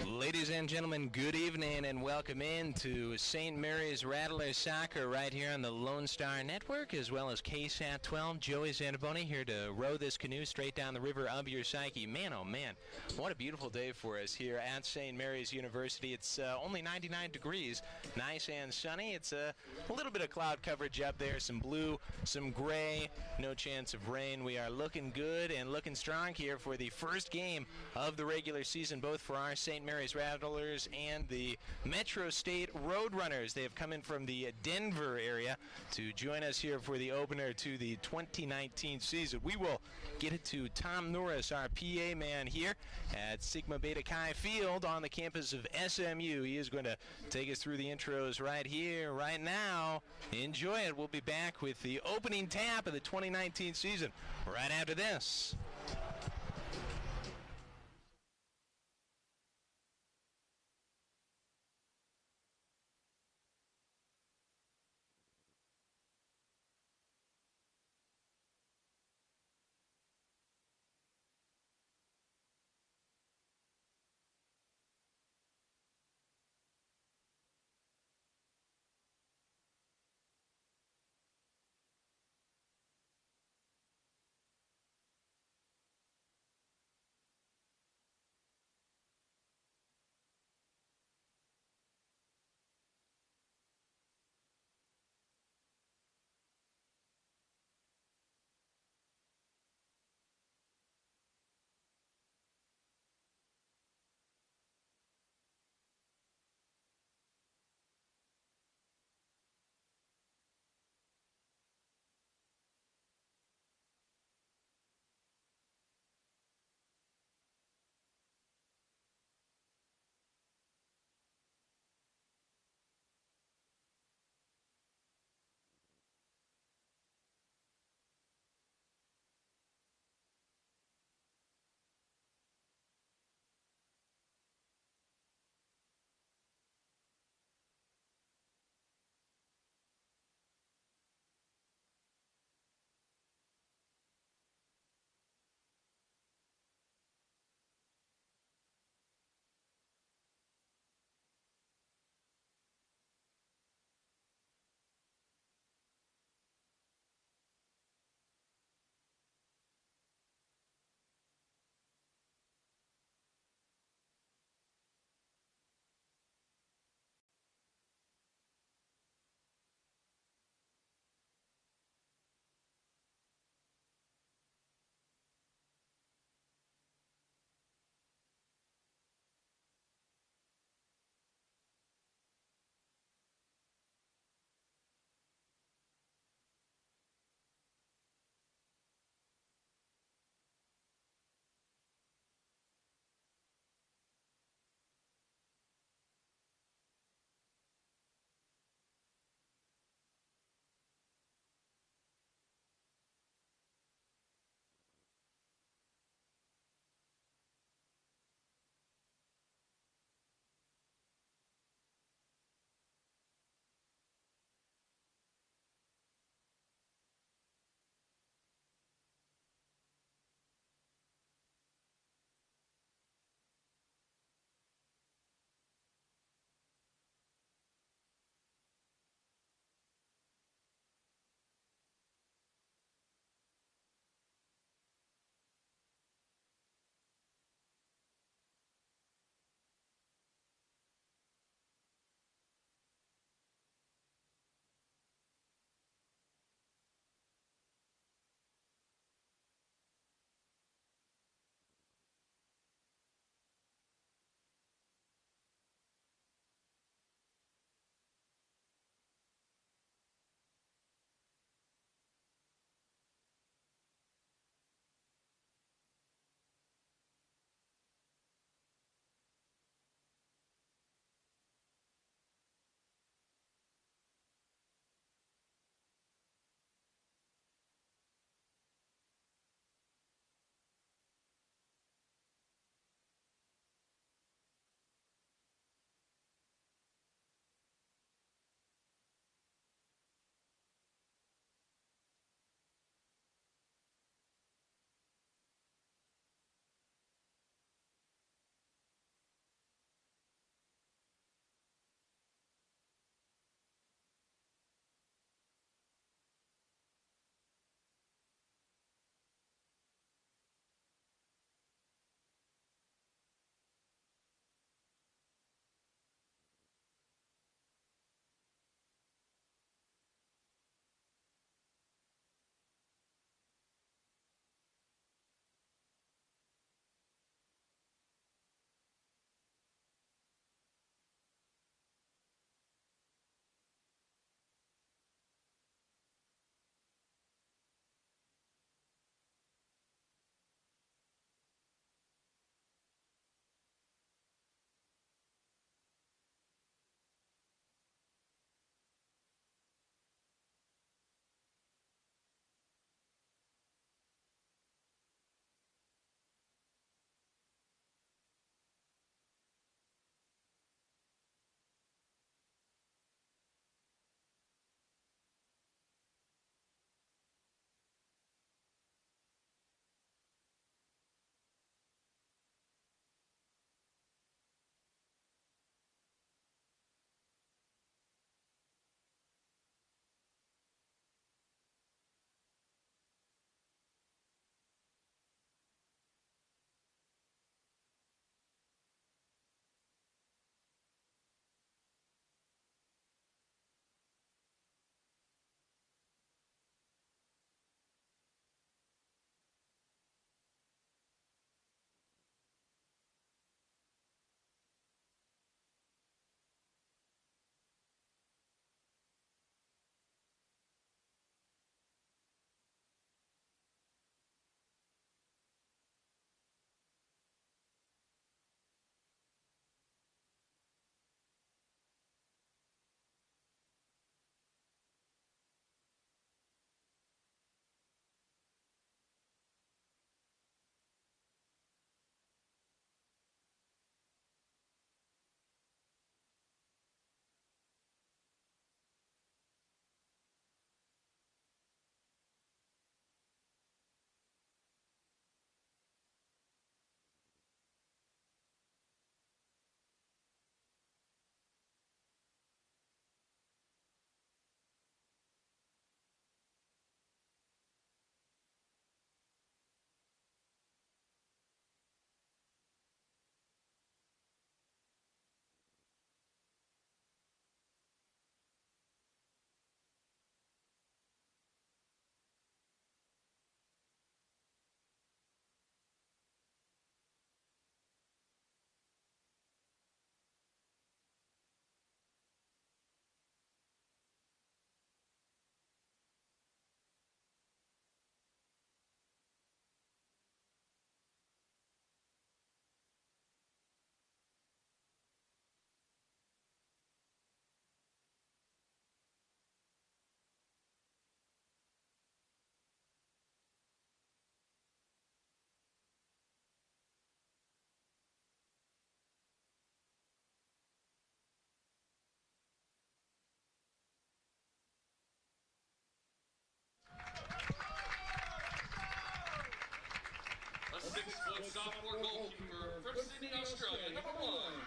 Ladies and gentlemen, good evening and welcome in to St. Mary's Rattler Soccer right here on the Lone Star Network as well as KSAT 12. Joey Zanaboni here to row this canoe straight down the river of your psyche. Man, oh man, what a beautiful day for us here at St. Mary's University. It's only 99 degrees, nice and sunny. It's a little bit of cloud coverage up there, some blue, some gray, no chance of rain. We are looking good and looking strong here for the first game of the regular season, both for our St. Mary's Rattlers and the Metro State Roadrunners. They have come in from the Denver area to join us here for the opener to the 2019 season. We will get it to Tom Norris, our PA man here at Sigma Beta Chi Field on the campus of SMU. He is going to take us through the intros right here, right now. Enjoy it. We'll be back with the opening tap of the 2019 season right after this.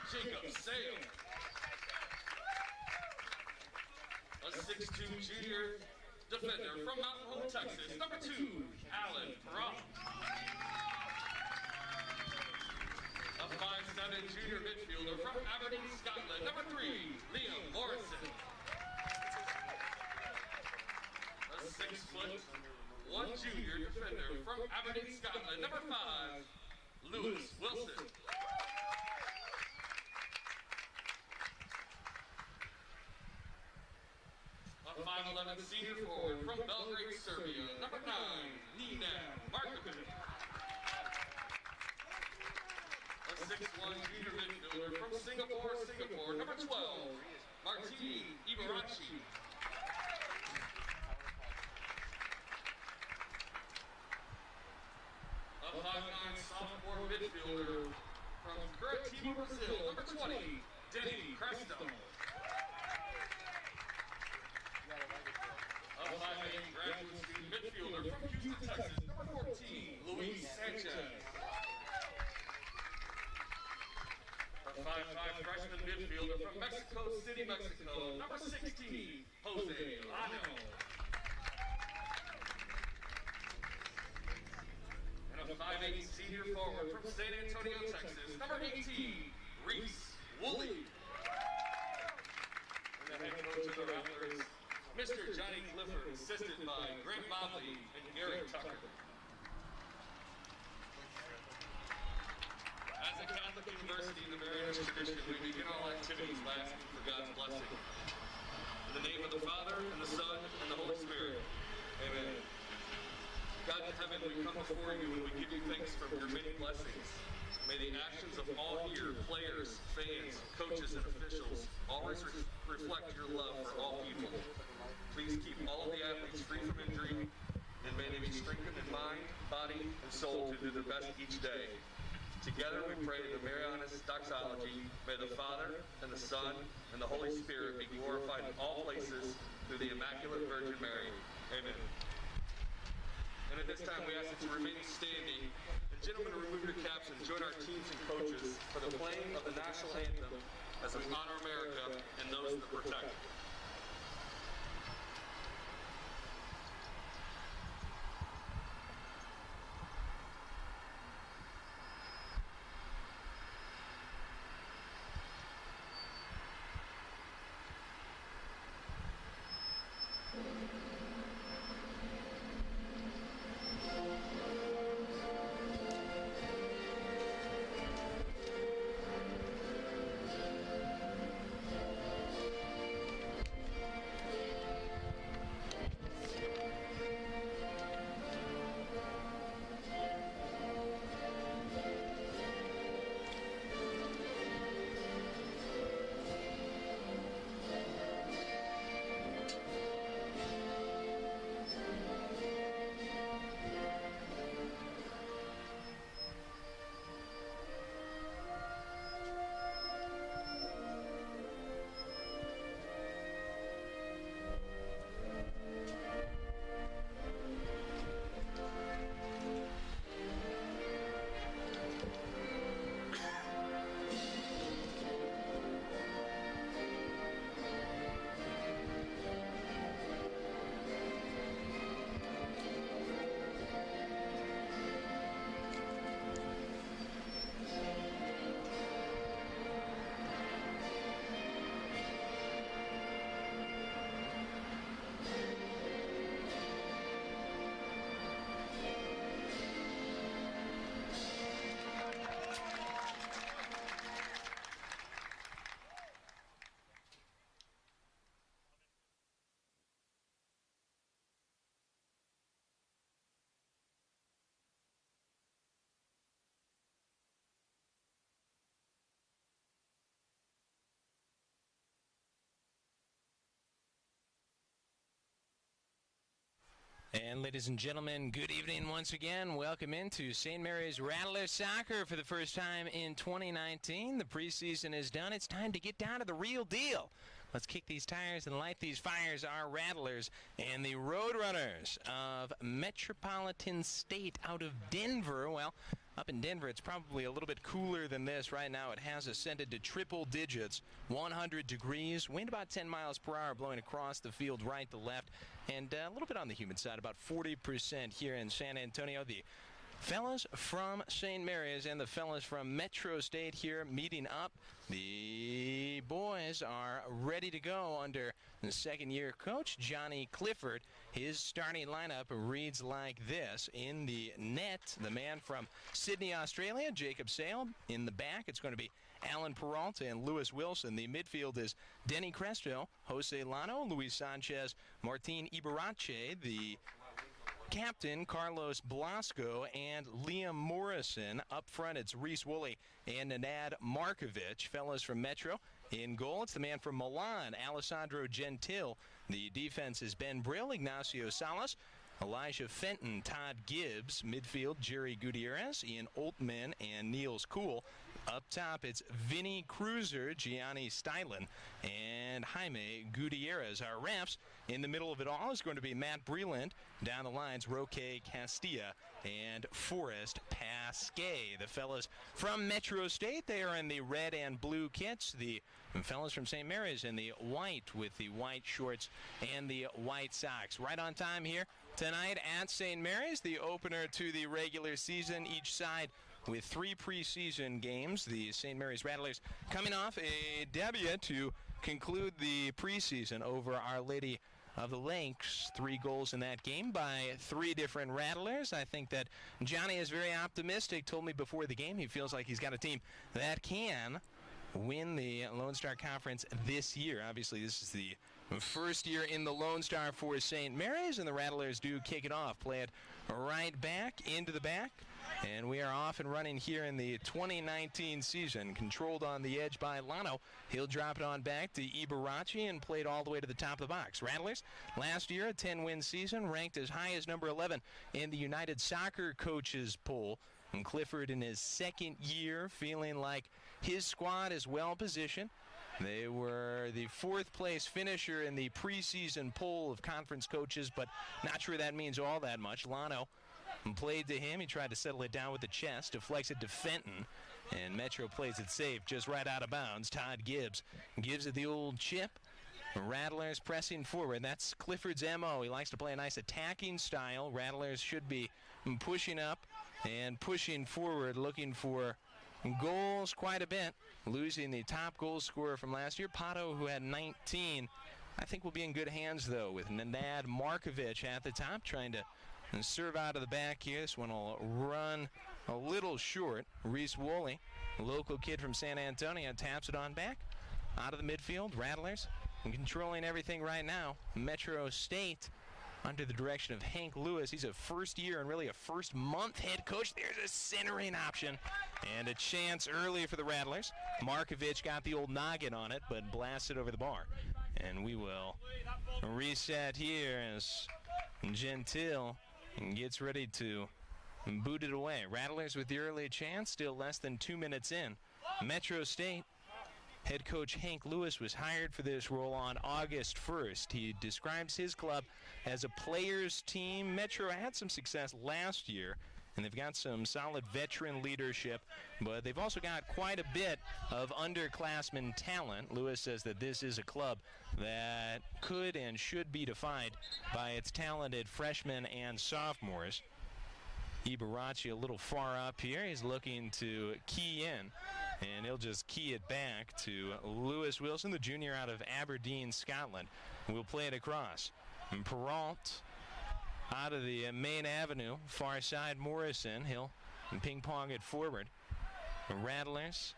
Jacob Sale. A 6'2" junior defender from Mountain Home, Texas, number 2, Alan Perron. A 5'7" junior midfielder from Aberdeen, Scotland, number 3, Liam Morrison. A 6'1" junior defender from Aberdeen, Scotland, number 5, Lewis Wilson. A 5'11" senior forward from Belgrade, Serbia, number 9, Nina Markovic. A 6'1" junior midfielder from Singapore, number 12, Martini Ibarachi. A 5'9" sophomore midfielder from Curitiba, Brazil, number 20, Denny Cresto. A 5'8" graduate student midfielder from Houston, Texas, number 14, Luis Sanchez. A 5'5" freshman midfielder from Mexico City, Mexico, number 16, Jose Lano. And a 5'8" senior forward from San Antonio, Texas, number 18, Reese Woolley. And the head coach of the Rattlers, Mr. Johnny Clifford, assisted by Grant Mobley and Gary Tucker. As a Catholic university in the Mariners tradition, we begin all activities by asking for God's blessing. In the name of the Father, and the Son, and the Holy Spirit. Amen. God in heaven, we come before you and we give you thanks for your many blessings. May the actions of all here, players, fans, coaches, and officials, always reflect your love for all people. Please keep all of the athletes free from injury, and may they be strengthened in mind, body, and soul to do their best each day. Together we pray the Marianas doxology. May the Father, and the Son, and the Holy Spirit be glorified in all places through the Immaculate Virgin Mary. Amen. And at this time we ask that you remain standing. And gentlemen, remove your caps and join our teams and coaches for the playing of the national anthem as we honor America and those that protect it. And ladies and gentlemen, good evening once again. Welcome into St. Mary's Rattlers Soccer for the first time in 2019. The preseason is done. It's time to get down to the real deal. Let's kick these tires and light these fires. Our Rattlers and the Roadrunners of Metropolitan State out of Denver. Well, Up in Denver, it's probably a little bit cooler than this right now. It has ascended to triple digits, 100 degrees, wind about 10 miles per hour blowing across the field right to left, and a little bit on the humid side, about 40% here in San Antonio. The fellas from St. Mary's and the fellas from Metro State here meeting up. The boys are ready to go under the second-year coach, Johnny Clifford. His starting lineup reads like this. In the net, the man from Sydney, Australia, Jacob Sale. In the back, it's going to be Alan Peralta and Lewis Wilson. The midfield is Denny Cresto, Jose Lano, Luis Sanchez, Martin Ibarache. The captain, Carlos Blasco, and Liam Morrison. Up front, it's Reese Woolley and Nenad Markovic. Fellas from Metro. In goal, it's the man from Milan, Alessandro Gentil. The defense is Ben Brill, Ignacio Salas, Elijah Fenton, Todd Gibbs. Midfield, Jerry Gutierrez, Ian Oltman, and Niels Kuhl. Up top, it's Vinny Cruiser, Gianni Stylen, and Jaime Gutierrez. Our refs in the middle of it all is going to be Matt Breland. Down the lines, Roque Castilla and Forrest Pasquet. The fellas from Metro State, they are in the red and blue kits. The fellas from St. Mary's in the white with the white shorts and the white socks. Right on time here tonight at St. Mary's, the opener to the regular season. Each side with 3 preseason games. The St. Mary's Rattlers coming off a debut to conclude the preseason over Our Lady of the Lakes. 3 goals in that game by 3 different Rattlers. I think that Johnny is very optimistic. Told me before the game he feels like he's got a team that can win the Lone Star Conference this year. Obviously, this is the first year in the Lone Star for St. Mary's, and the Rattlers do kick it off. Play it right back into the back. And we are off and running here in the 2019 season. Controlled on the edge by Lano. He'll drop it on back to Ibarachi and played all the way to the top of the box. Rattlers, last year, a 10-win season, ranked as high as number 11 in the United Soccer Coaches poll. And Clifford in his second year feeling like his squad is well positioned. They were the 4th place finisher in the preseason poll of conference coaches, but not sure that means all that much. Lano played to him. He tried to settle it down with the chest, deflects it to Fenton, and Metro plays it safe just right out of bounds. Todd Gibbs gives it the old chip. Rattlers pressing forward. That's Clifford's MO. He likes to play a nice attacking style. Rattlers should be pushing up and pushing forward, looking for goals quite a bit. Losing the top goal scorer from last year, Pato, who had 19. I think we'll be in good hands, though, with Nenad Markovic at the top, trying to serve out of the back here. This one will run a little short. Reese Woolley, local kid from San Antonio, taps it on back. Out of the midfield, Rattlers controlling everything right now. Metro State under the direction of Hank Lewis. He's a first year and really a first month head coach. There's a centering option and a chance early for the Rattlers. Markovic got the old noggin on it, but blasted over the bar. And we will reset here as Gentil gets ready to boot it away. Rattlers with the early chance, still less than 2 minutes in. Metro State head coach Hank Lewis was hired for this role on August 1st. He describes his club as a players team. Metro had some success last year, and they've got some solid veteran leadership, but they've also got quite a bit of underclassmen talent. Lewis says that this is a club that could and should be defined by its talented freshmen and sophomores. Ibarachi a little far up here. He's looking to key in, and he'll just key it back to Lewis Wilson, the junior out of Aberdeen, Scotland. We'll play it across. And Peralt out of the main avenue, far side Morrison. He'll ping-pong it forward. Rattlers,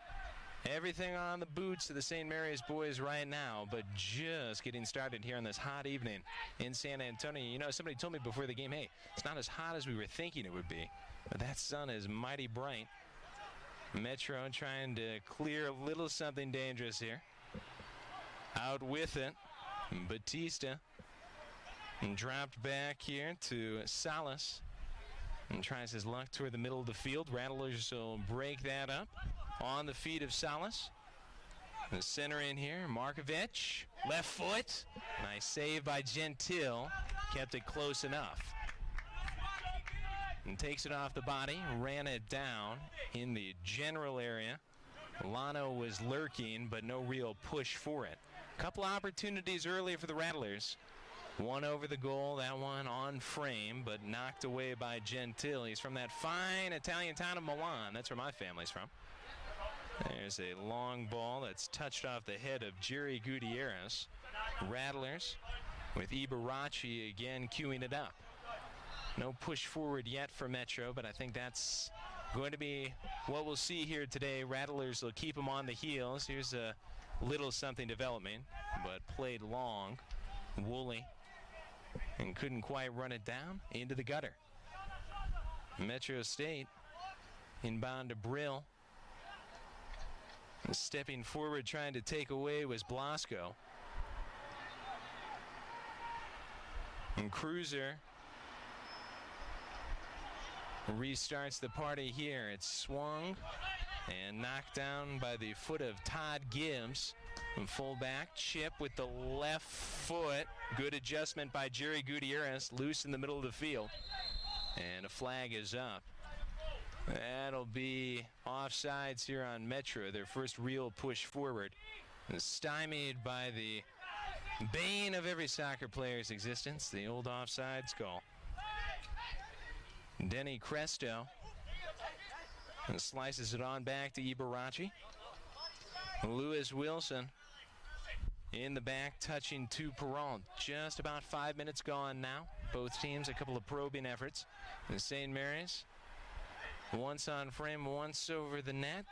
everything on the boots of the St. Mary's boys right now, but just getting started here on this hot evening in San Antonio. You know, somebody told me before the game, hey, it's not as hot as we were thinking it would be, but that sun is mighty bright. Metro trying to clear a little something dangerous here. Out with it, Batista. And dropped back here to Salas. And tries his luck toward the middle of the field. Rattlers will break that up on the feet of Salas. The center in here, Markovic. Left foot. Nice save by Gentil. Kept it close enough. and takes it off the body, ran it down in the general area. Lano was lurking, but no real push for it. Couple opportunities earlier for the Rattlers. One over the goal, that one on frame, but knocked away by Gentile. He's from that fine Italian town of Milan. That's where my family's from. There's a long ball that's touched off the head of Jerry Gutierrez. Rattlers with Ibarraci again queuing it up. No push forward yet for Metro, but I think that's going to be what we'll see here today. Rattlers will keep them on the heels. Here's a little something development, but played long. Woolley, and couldn't quite run it down into the gutter. Metro State inbound to Brill. Stepping forward trying to take away was Blasco. And Cruiser restarts the party here. It's swung and knocked down by the foot of Todd Gibbs. And fullback, chip with the left foot. Good adjustment by Jerry Gutierrez, loose in the middle of the field. And a flag is up. That'll be offsides here on Metro, their first real push forward. And stymied by the bane of every soccer player's existence, the old offsides call. Denny Cresto and slices it on back to Ibarraci. Lewis Wilson in the back, touching to Peralt. Just about 5 minutes gone now. Both teams, a couple of probing efforts. And St. Mary's, once on frame, once over the net.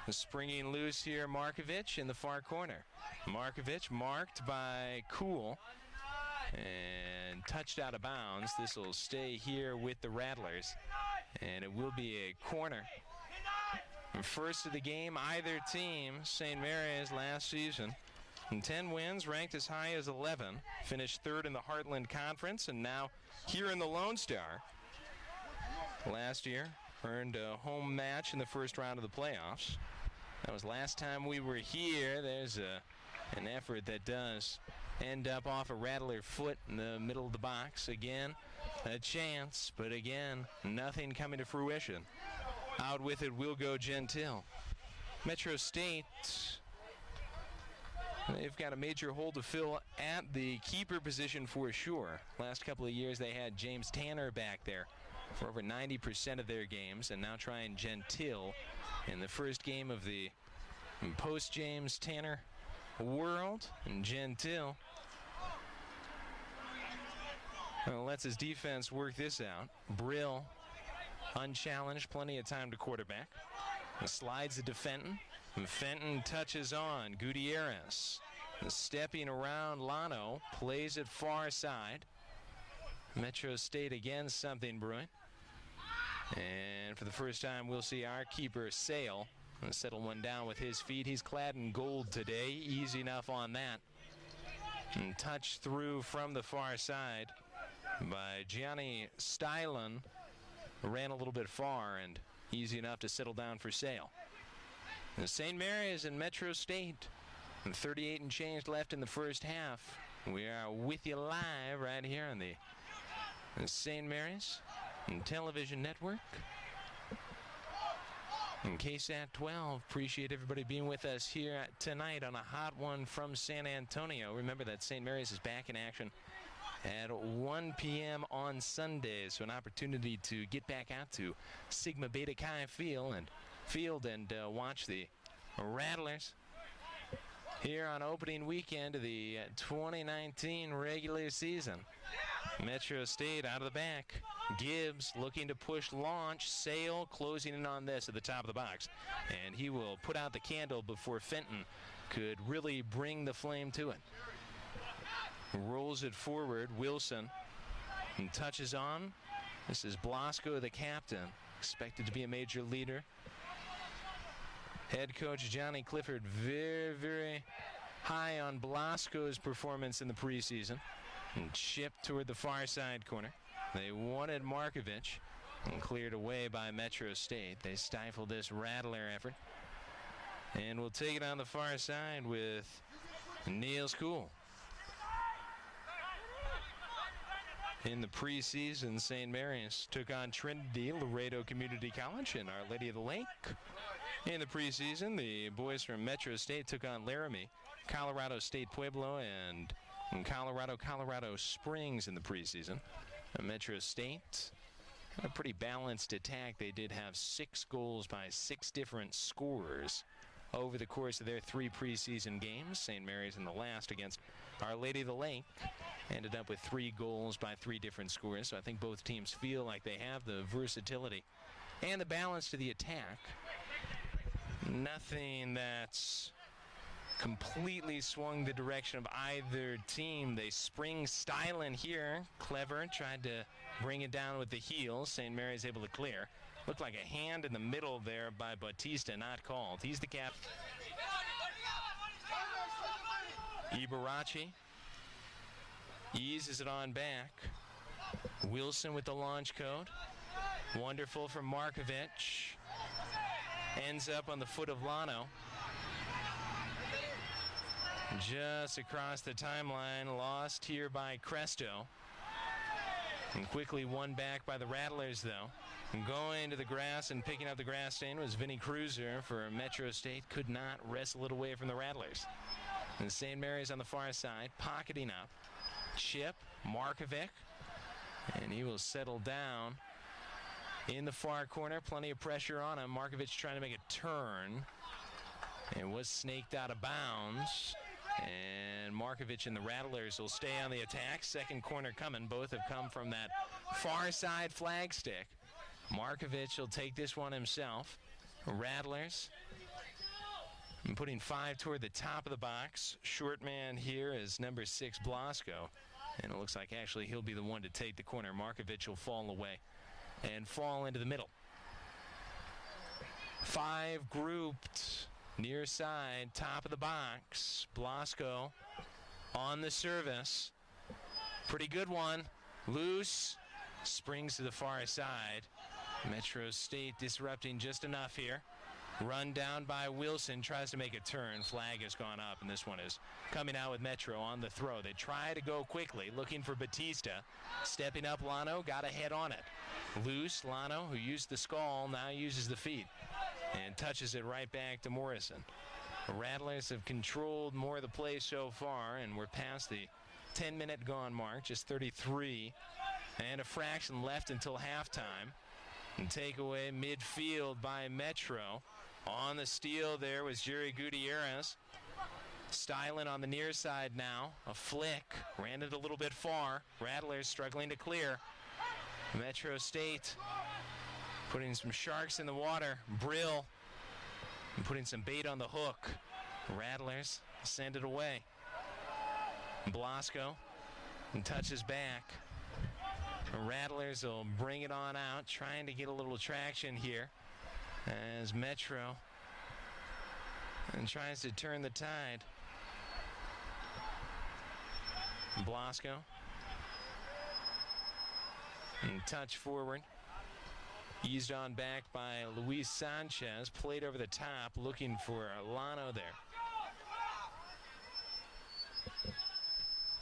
Springing loose here, Markovic in the far corner. Markovic marked by Kuhl and touched out of bounds. This will stay here with the Rattlers, and it will be a corner. First of the game, either team, St. Mary's last season, and 10 wins, ranked as high as 11, finished third in the Heartland Conference, and now here in the Lone Star. Last year, earned a home match in the first round of the playoffs. That was last time we were here. There's an effort that does end up off a Rattler foot in the middle of the box. Again, a chance, but again, nothing coming to fruition. Out with it will go Gentile. Metro State, they've got a major hole to fill at the keeper position for sure. Last couple of years they had James Tanner back there for over 90% of their games, and now trying Gentile in the first game of the post-James Tanner world. And Gentile lets his defense work this out. Brill unchallenged, plenty of time to quarterback. Slides it to Fenton. And Fenton touches on Gutierrez. Stepping around Lano, plays it far side. Metro State again, something brewing. And for the first time, we'll see our keeper Sale settle one down with his feet. He's clad in gold today. Easy enough on that. And touched through from the far side by Gianni Stylen. Ran a little bit far and easy enough to settle down for Sale. St. Mary's and Metro State. 38 and change left in the first half. We are with you live right here on the St. Mary's Television Network. And KSAT 12, appreciate everybody being with us here tonight on a hot one from San Antonio. Remember that St. Mary's is back in action at 1 p.m. on Sunday, so an opportunity to get back out to Sigma Beta Chi Field and watch the Rattlers here on opening weekend of the 2019 regular season. Metro State out of the back. Gibbs looking to push launch. Sale closing in on this at the top of the box. And he will put out the candle before Fenton could really bring the flame to it. Rolls it forward. Wilson and touches on. This is Blasco, the captain. Expected to be a major leader. Head coach Johnny Clifford very, very high on Blasco's performance in the preseason. And chipped toward the far side corner. They wanted Markovic and cleared away by Metro State. They stifled this Rattler effort. And we'll take it on the far side with Niels Kuhl. In the preseason, St. Mary's took on Trinity Laredo Community College and Our Lady of the Lake. In the preseason, the boys from Metro State took on Laramie, Colorado State Pueblo, and Colorado Springs in the preseason. Metro State, a pretty balanced attack. They did have 6 goals by 6 different scorers over the course of their 3 preseason games. St. Mary's in the last against Our Lady of the Lake ended up with 3 goals by 3 different scores. So I think both teams feel like they have the versatility and the balance to the attack. Nothing that's completely swung the direction of either team. They spring Stylen here. Clever tried to bring it down with the heels. St. Mary's able to clear. Looked like a hand in the middle there by Bautista, not called. He's the captain. Ibarachi eases it on back. Wilson with the launch code. Wonderful from Markovic. Ends up on the foot of Lano. Just across the timeline, lost here by Cresto. And quickly won back by the Rattlers, though. And going to the grass and picking up the grass stain was Vinny Cruiser for Metro State. Could not wrestle it away from the Rattlers. And St. Mary's on the far side, pocketing up. Chip, Markovic, and he will settle down in the far corner. Plenty of pressure on him. Markovic trying to make a turn. It was snaked out of bounds. And Markovic and the Rattlers will stay on the attack. Second corner coming. Both have come from that far side flag stick. Markovic will take this one himself. Rattlers and putting 5 toward the top of the box. Short man here is number 6, Blasco. And it looks like actually he'll be the one to take the corner. Markovic will fall away and fall into the middle. 5 grouped near side, top of the box. Blasco on the service. Pretty good one. Loose. Springs to the far side. Metro State disrupting just enough here. Run down by Wilson. Tries to make a turn. Flag has gone up, and this one is coming out with Metro on the throw. They try to go quickly, looking for Batista. Stepping up, Lano got a head on it. Loose, Lano, who used the skull, now uses the feet and touches it right back to Morrison. The Rattlers have controlled more of the play so far, and we're past the 10-minute gone mark, just 33 and a fraction left until halftime. And takeaway midfield by Metro. On the steal there was Jerry Gutierrez. Stylen on the near side now. A flick. Ran it a little bit far. Rattlers struggling to clear. Metro State putting some sharks in the water. Brill and putting some bait on the hook. Rattlers send it away. Blasco and touches back. Rattlers will bring it on out, trying to get a little traction here as Metro and tries to turn the tide. Blasco and touch forward. Eased on back by Luis Sanchez. Played over the top, looking for Lano there.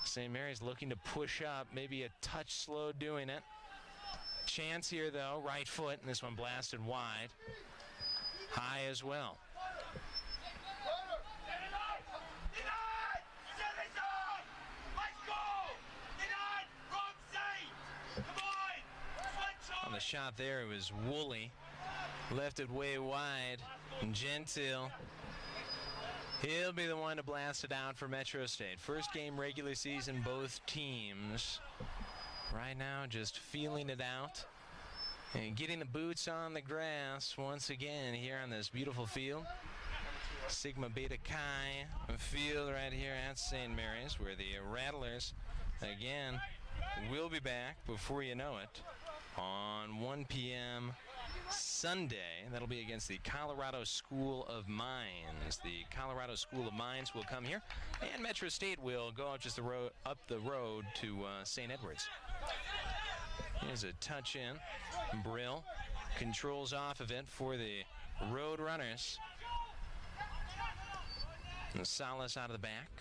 St. Mary's looking to push up, maybe a touch slow doing it. Chance here, though, right foot, and this one blasted wide. High as well. On the shot there, it was Woolley. Left it way wide. And Gentile, he'll be the one to blast it out for Metro State. First game regular season, both teams right now just feeling it out and getting the boots on the grass once again here on this beautiful field. Sigma Beta Chi field right here at St. Mary's, where the Rattlers again will be back before you know it on 1 p.m. Sunday. That'll be against the Colorado School of Mines. The Colorado School of Mines will come here, and Metro State will go up just up the road to St. Edwards. Here's a touch in. Brill controls off of it for the Road Runners. And Salas out of the back.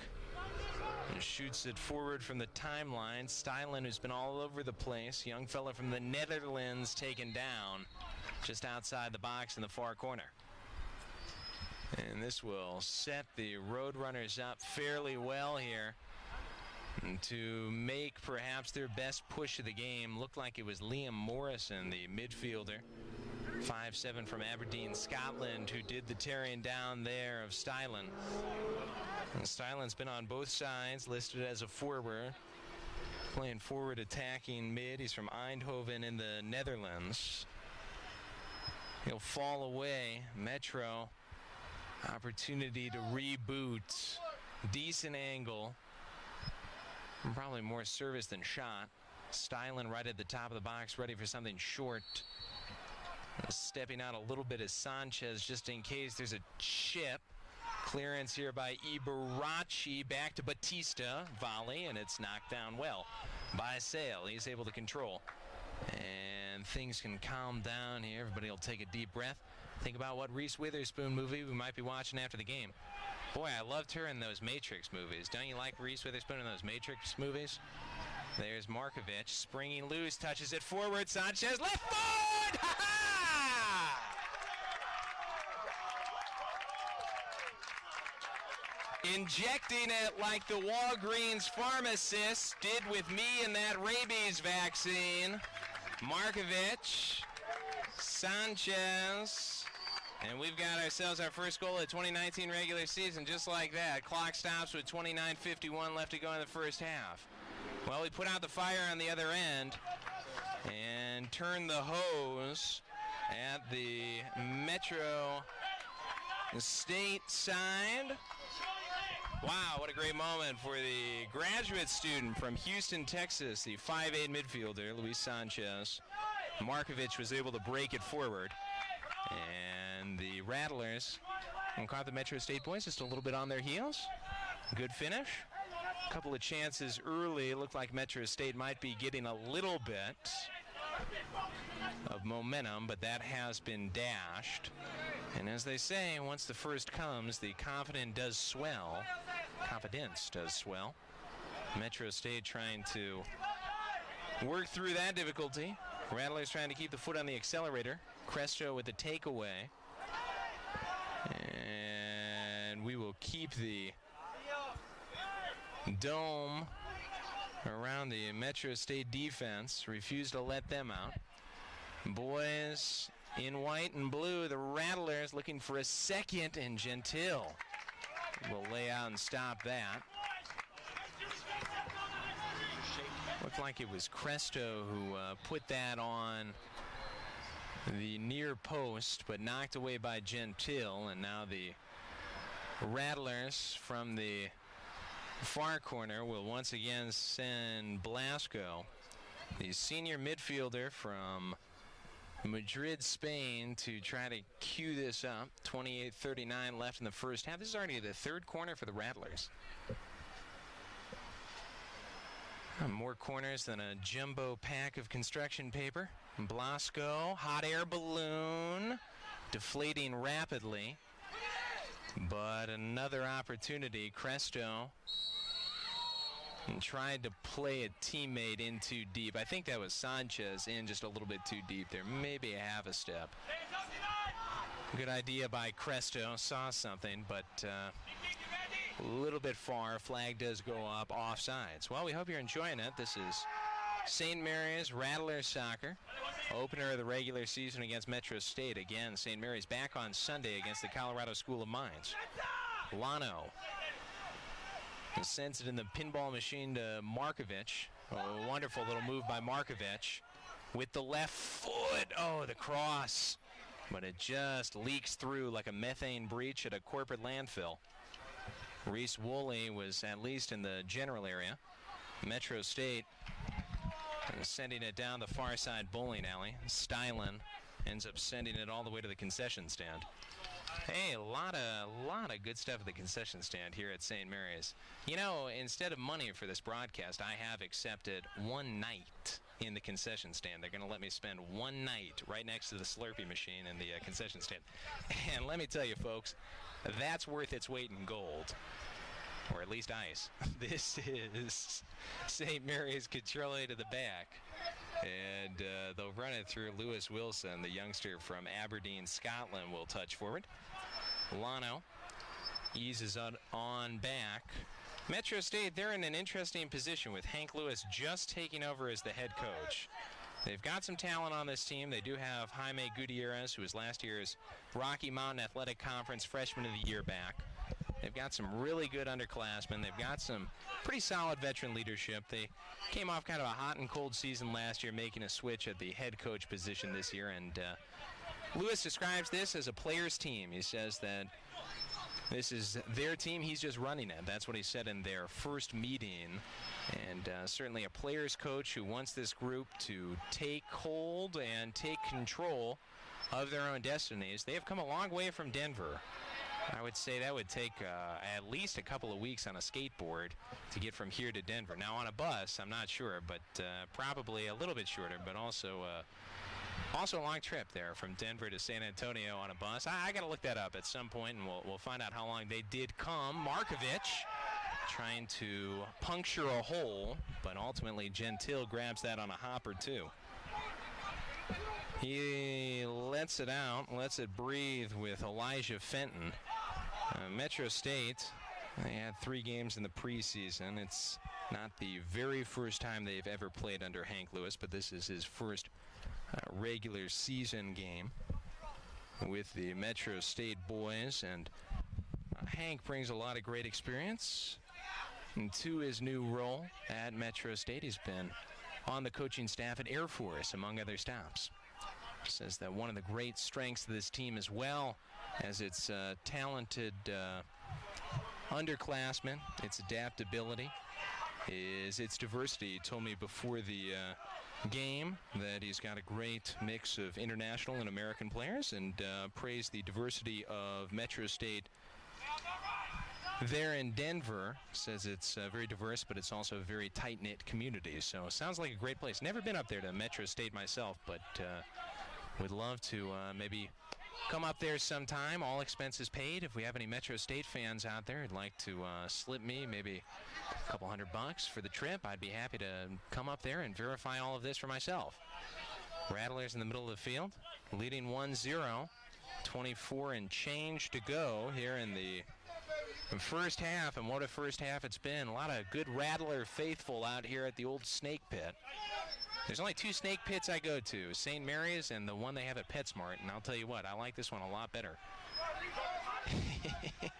And shoots it forward from the timeline. Stylen, who's been all over the place. Young fella from the Netherlands taken down just outside the box in the far corner. And this will set the Roadrunners up fairly well here to make perhaps their best push of the game. Looked like it was Liam Morrison, the midfielder, 5'7" from Aberdeen, Scotland, who did the tearing down there of Stylen. And Stylen's been on both sides, listed as a forward, playing forward, attacking mid. He's from Eindhoven in the Netherlands. He'll fall away. Metro, opportunity to reboot. Decent angle. Probably more service than shot. Stylen right at the top of the box, ready for something short. Stepping out a little bit is Sanchez, just in case there's a chip. Clearance here by Ibarachi, back to Batista. Volley, and it's knocked down well by Sale. He's able to control. And things can calm down here. Everybody will take a deep breath. Think about what Reese Witherspoon movie we might be watching after the game. Boy, I loved her in those Matrix movies. Don't you like Reese Witherspoon in those Matrix movies? There's Markovic springing loose, touches it forward. Sanchez left foot! Ha-ha! Injecting it like the Walgreens pharmacist did with me in that rabies vaccine. Markovic, Sanchez, and we've got ourselves our first goal of the 2019 regular season, just like that. Clock stops with 29:51 left to go in the first half. Well, we put out the fire on the other end and turned the hose at the Metro State side. Wow, what a great moment for the graduate student from Houston, Texas, the 5'8" midfielder, Luis Sanchez. Markovic was able to break it forward. And the Rattlers caught the Metro State boys just a little bit on their heels. Good finish. A couple of chances early. Looked like Metro State might be getting a little bit of momentum, but that has been dashed. And as they say, once the first comes, the confidence does swell. Metro State trying to work through that difficulty. Rattlers trying to keep the foot on the accelerator. Cresto with the takeaway. And we will keep the dome around the Metro State defense. Refuse to let them out. Boys in white and blue, the Rattlers looking for a second, and Gentile will lay out and stop that. Looked like it was Cresto who put that on the near post, but knocked away by Gentile. And now the Rattlers from the far corner will once again send Blasco, the senior midfielder from Madrid, Spain, to try to cue this up. 28:39 left in the first half. This is already the third corner for the Rattlers. More corners than a jumbo pack of construction paper. Blasco, hot air balloon, deflating rapidly. But another opportunity. Cresto tried to play a teammate in too deep. I think that was Sanchez in just a little bit too deep there. Maybe a half a step. Good idea by Cresto. Saw something, but a little bit far. Flag does go up, offsides. Well, we hope you're enjoying it. This is St. Mary's Rattlers soccer. Opener of the regular season against Metro State. Again, St. Mary's back on Sunday against the Colorado School of Mines. Lano sends it in the pinball machine to Markovic. A wonderful little move by Markovic with the left foot. Oh, the cross. But it just leaks through like a methane breach at a corporate landfill. Reese Woolley was at least in the general area. Metro State sending it down the far side bowling alley. Stylen ends up sending it all the way to the concession stand. Hey, a lot of good stuff at the concession stand here at St. Mary's. You know, instead of money for this broadcast, I have accepted one night in the concession stand. They're going to let me spend one night right next to the Slurpee machine in the concession stand. And let me tell you, folks, that's worth its weight in gold. or at least ice. This is St. Mary's controlling to the back. And they'll run it through Lewis Wilson, the youngster from Aberdeen, Scotland, will touch forward. Lano eases on back. Metro State, they're in an interesting position with Hank Lewis just taking over as the head coach. They've got some talent on this team. They do have Jaime Gutierrez, who was last year's Rocky Mountain Athletic Conference Freshman of the Year back. They've got some really good underclassmen. They've got some pretty solid veteran leadership. They came off kind of a hot and cold season last year, making a switch at the head coach position this year. And Lewis describes this as a player's team. He says that this is their team. He's just running it. That's what he said in their first meeting. And certainly a player's coach who wants this group to take hold and take control of their own destinies. They have come a long way from Denver. I would say that would take at least a couple of weeks on a skateboard to get from here to Denver. Now on a bus, I'm not sure, but probably a little bit shorter, but also a long trip there from Denver to San Antonio on a bus. I got to look that up at some point, and we'll find out how long they did come. Markovic trying to puncture a hole, but ultimately Gentile grabs that on a hop or two. He lets it out, lets it breathe with Elijah Fenton. Metro State, they had 3 games in the preseason. It's not the very first time they've ever played under Hank Lewis, but this is his first regular season game with the Metro State boys. And Hank brings a lot of great experience to his new role at Metro State. He's been on the coaching staff at Air Force, among other stops. Says that one of the great strengths of this team, as well as its talented underclassmen, its adaptability, is its diversity. He told me before the game that he's got a great mix of international and American players, and praised the diversity of Metro State there in Denver. Says it's very diverse, but it's also a very tight-knit community. So it sounds like a great place. Never been up there to Metro State myself, but would love to maybe come up there sometime, all expenses paid. If we have any Metro State fans out there who'd like to slip me maybe a couple $100 for the trip, I'd be happy to come up there and verify all of this for myself. Rattlers in the middle of the field, leading 1-0, 24 and change to go here in the first half. And what a first half it's been. A lot of good Rattler faithful out here at the old Snake Pit. There's only 2 Snake Pits I go to, St. Mary's and the one they have at PetSmart, and I'll tell you what, I like this one a lot better.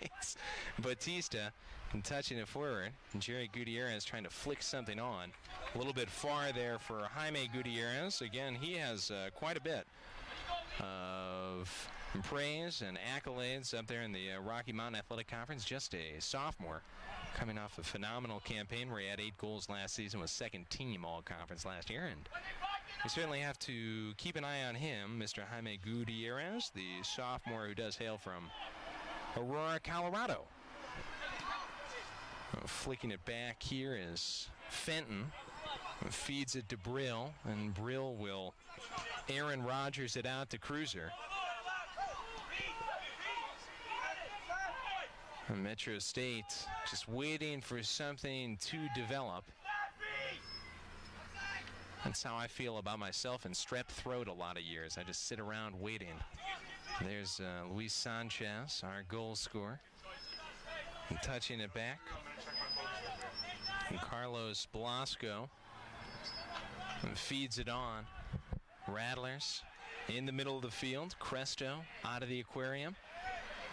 It's Batista and touching it forward, and Jerry Gutierrez trying to flick something on. A little bit far there for Jaime Gutierrez. Again, he has quite a bit of praise and accolades up there in the Rocky Mountain Athletic Conference. Just a sophomore, coming off a phenomenal campaign where he had 8 goals last season, was second team all-conference last year, and we certainly have to keep an eye on him, Mr. Jaime Gutierrez, the sophomore who does hail from Aurora, Colorado. Flicking it back here is Fenton. Feeds it to Brill, and Brill will Aaron Rodgers it out to Cruiser. Metro State just waiting for something to develop. That's how I feel about myself and strep throat a lot of years. I just sit around waiting. There's Luis Sanchez, our goal scorer, and touching it back. And Carlos Blasco feeds it on. Rattlers in the middle of the field. Cresto out of the aquarium.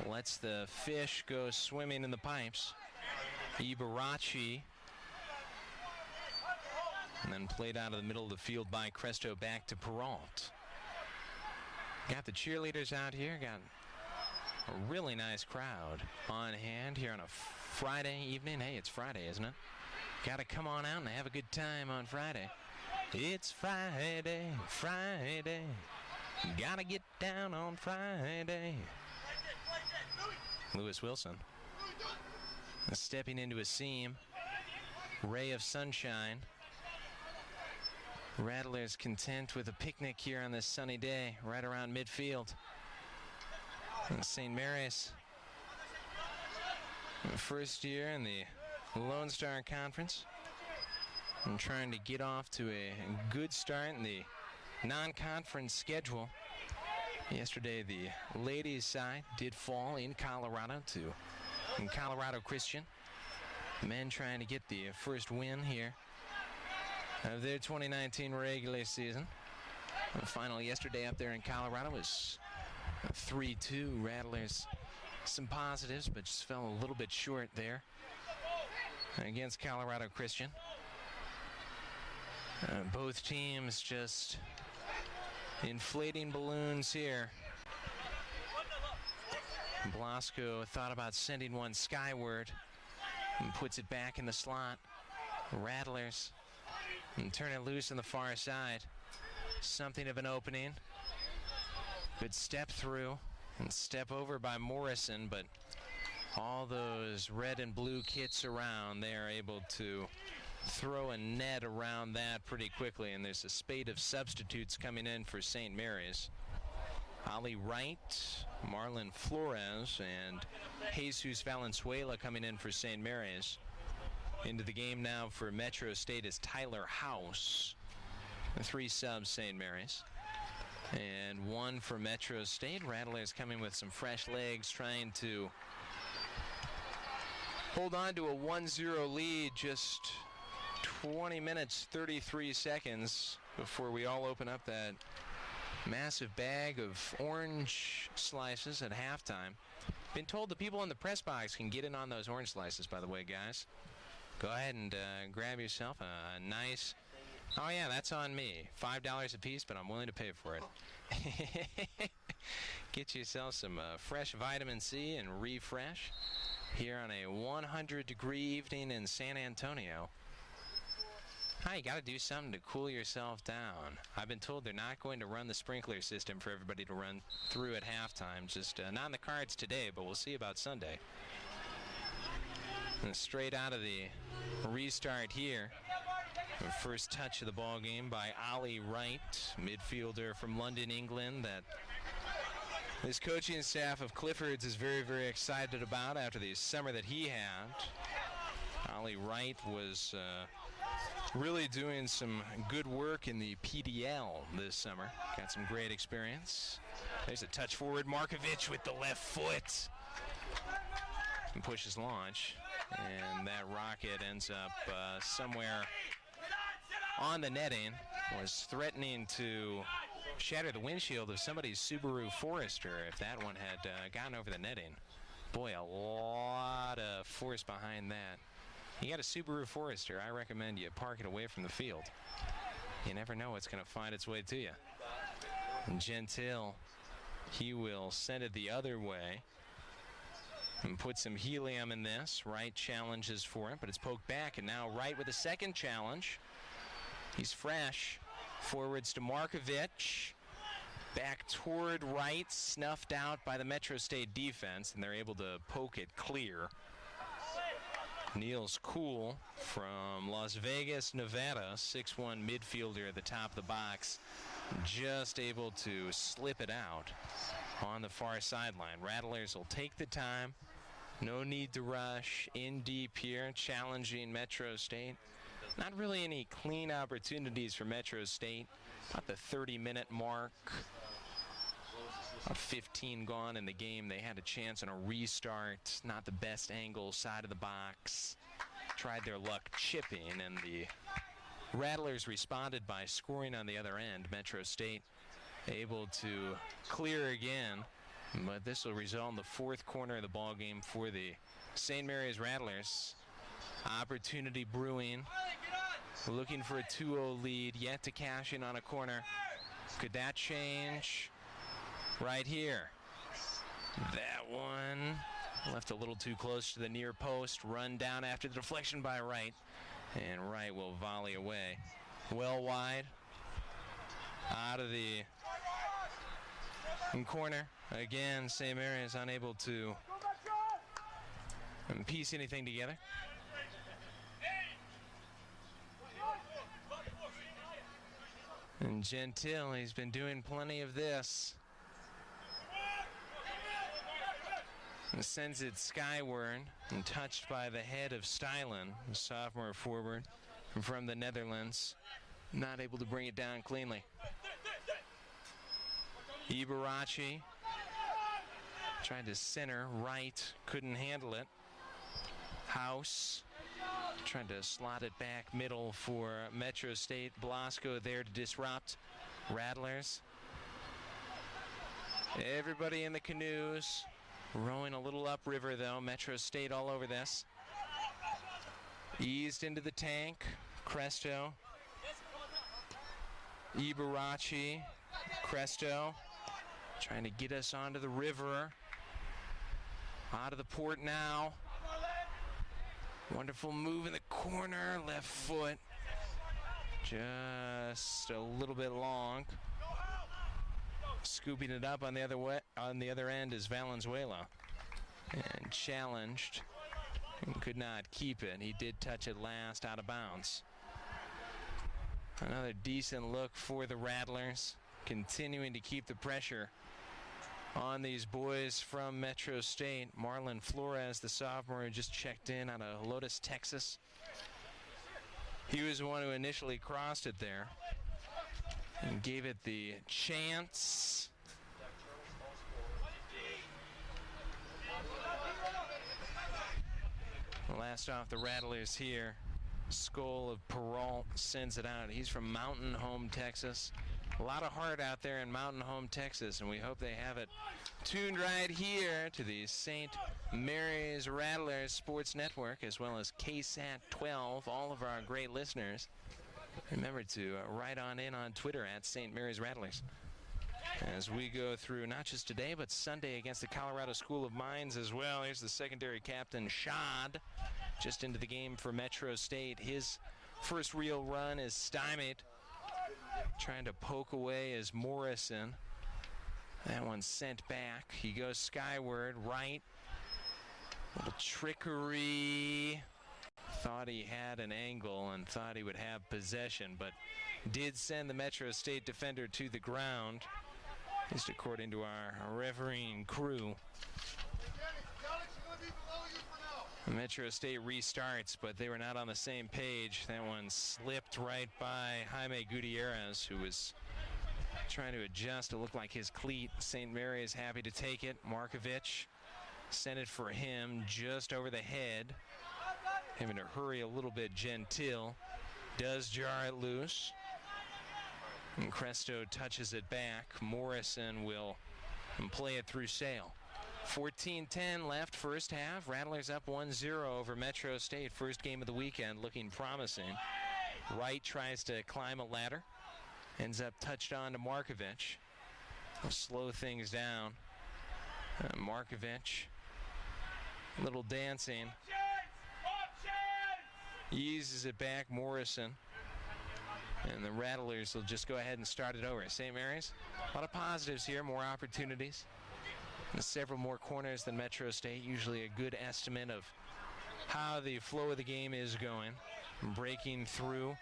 Lets the fish go swimming in the pipes. Ibarachi. And then played out of the middle of the field by Cresto back to Peralt. Got the cheerleaders out here. Got a really nice crowd on hand here on a Friday evening. Hey, it's Friday, isn't it? Got to come on out and have a good time on Friday. It's Friday, Friday. Gotta get down on Friday. Lewis Wilson stepping into a seam. Ray of sunshine. Rattlers content with a picnic here on this sunny day right around midfield. And St. Mary's First year in the Lone Star Conference. And trying to get off to a good start in the non-conference schedule. Yesterday, the ladies' side did fall in Colorado to Colorado Christian. Men trying to get the first win here of their 2019 regular season. The final yesterday up there in Colorado was 3-2. Rattlers some positives, but just fell a little bit short there against Colorado Christian. Both teams just inflating balloons here. Blasco thought about sending one skyward and puts it back in the slot. Rattlers and turn it loose on the far side. Something of an opening. Good step through and step over by Morrison, but all those red and blue kits around, they are able to throw a net around that pretty quickly, and there's a spate of substitutes coming in for St. Mary's. Ali Wright, Marlon Flores, and Jesus Valenzuela coming in for St. Mary's. Into the game now for Metro State is Tyler House. 3 subs, St. Mary's. And 1 for Metro State. Rattlers coming with some fresh legs, trying to hold on to a 1-0 lead. Just 20 minutes, 33 seconds before we all open up that massive bag of orange slices at halftime. Been told the people in the press box can get in on those orange slices, by the way, guys. Go ahead and grab yourself a nice... Oh, yeah, that's on me. $5 a piece, but I'm willing to pay for it. Get yourself some fresh vitamin C and refresh here on a 100-degree evening in San Antonio. You got to do something to cool yourself down. I've been told they're not going to run the sprinkler system for everybody to run through at halftime. Just not in the cards today, but we'll see about Sunday. And straight out of the restart here. The first touch of the ball game by Ali Wright, midfielder from London, England, that this coaching staff of Clifford's is very, very excited about after the summer that he had. Ali Wright was really doing some good work in the PDL this summer. Got some great experience. There's a touch forward. Markovic with the left foot. And pushes launch. And that rocket ends up somewhere on the netting. Was threatening to shatter the windshield of somebody's Subaru Forester if that one had gotten over the netting. Boy, a lot of force behind that. You got a Subaru Forester, I recommend you park it away from the field. You never know what's going to find its way to you. And Gentile, he will send it the other way and put some helium in this. Wright challenges for it, but it's poked back, and now Wright with a second challenge. He's fresh. Forwards to Markovic. Back toward Wright, snuffed out by the Metro State defense, and they're able to poke it clear. Niels Kuhl from Las Vegas, Nevada, 6'1" midfielder at the top of the box, just able to slip it out on the far sideline. Rattlers will take the time. No need to rush. In deep here, challenging Metro State. Not really any clean opportunities for Metro State. About the 30-minute mark. 15 gone in the game. They had a chance on a restart. Not the best angle, side of the box. Tried their luck chipping, and the Rattlers responded by scoring on the other end. Metro State able to clear again, but this will result in the fourth corner of the ball game for the St. Mary's Rattlers. Opportunity brewing. Looking for a 2-0 lead, yet to cash in on a corner. Could that change? Right here. That one left a little too close to the near post. Run down after the deflection by Wright. And Wright will volley away. Well wide. Out of the corner. Again, St. Mary's unable to piece anything together. And Gentile, he's been doing plenty of this. and sends it skyward and touched by the head of Stylen, the sophomore forward from the Netherlands. Not able to bring it down cleanly. Ibarachi tried to center right, couldn't handle it. House tried to slot it back middle for Metro State. Blasco there to disrupt. Rattlers. Everybody in the canoes rowing a little upriver though. Metro State all over this. Eased into the tank. Cresto. Ibarachi. Cresto. Trying to get us onto the river. Out of the port now. Wonderful move in the corner. Left foot. Just a little bit long. Scooping it up on the other end is Valenzuela. And challenged. And could not keep it. He did touch it last out of bounds. Another decent look for the Rattlers. Continuing to keep the pressure on these boys from Metro State. Marlon Flores, the sophomore who just checked in out of Lotus, Texas. He was the one who initially crossed it there and gave it the chance. Last off the Rattlers here. Skull of Peralt sends it out. He's from Mountain Home, Texas. A lot of heart out there in Mountain Home, Texas, and we hope they have it tuned right here to the St. Mary's Rattlers Sports Network, as well as KSAT 12, all of our great listeners. Remember to write on in on Twitter at St. Mary's Rattlers as we go through not just today, but Sunday against the Colorado School of Mines as well. Here's the secondary captain, Shad, just into the game for Metro State. His first real run is stymied. Trying to poke away is Morrison. That one's sent back. He goes skyward, right. Little trickery. Thought he had an angle and thought he would have possession, but did send the Metro State defender to the ground, at least according to our refereeing crew. Metro State restarts, but they were not on the same page. That one slipped right by Jaime Gutierrez, who was trying to adjust. It looked like his cleat. St. Mary is happy to take it. Markovich sent it for him just over the head. Having to hurry a little bit. Gentile does jar it loose. And Cresto touches it back. Morrison will play it through Sale. 14-10 left first half. Rattlers up 1-0 over Metro State. First game of the weekend looking promising. Wright tries to climb a ladder. Ends up touched on to Markovich. He'll slow things down. Markovich. Little dancing. Eases it back. Morrison. And the Rattlers will just go ahead and start it over. St. Mary's. A lot of positives here. More opportunities. And several more corners than Metro State. Usually a good estimate of how the flow of the game is going. Breaking through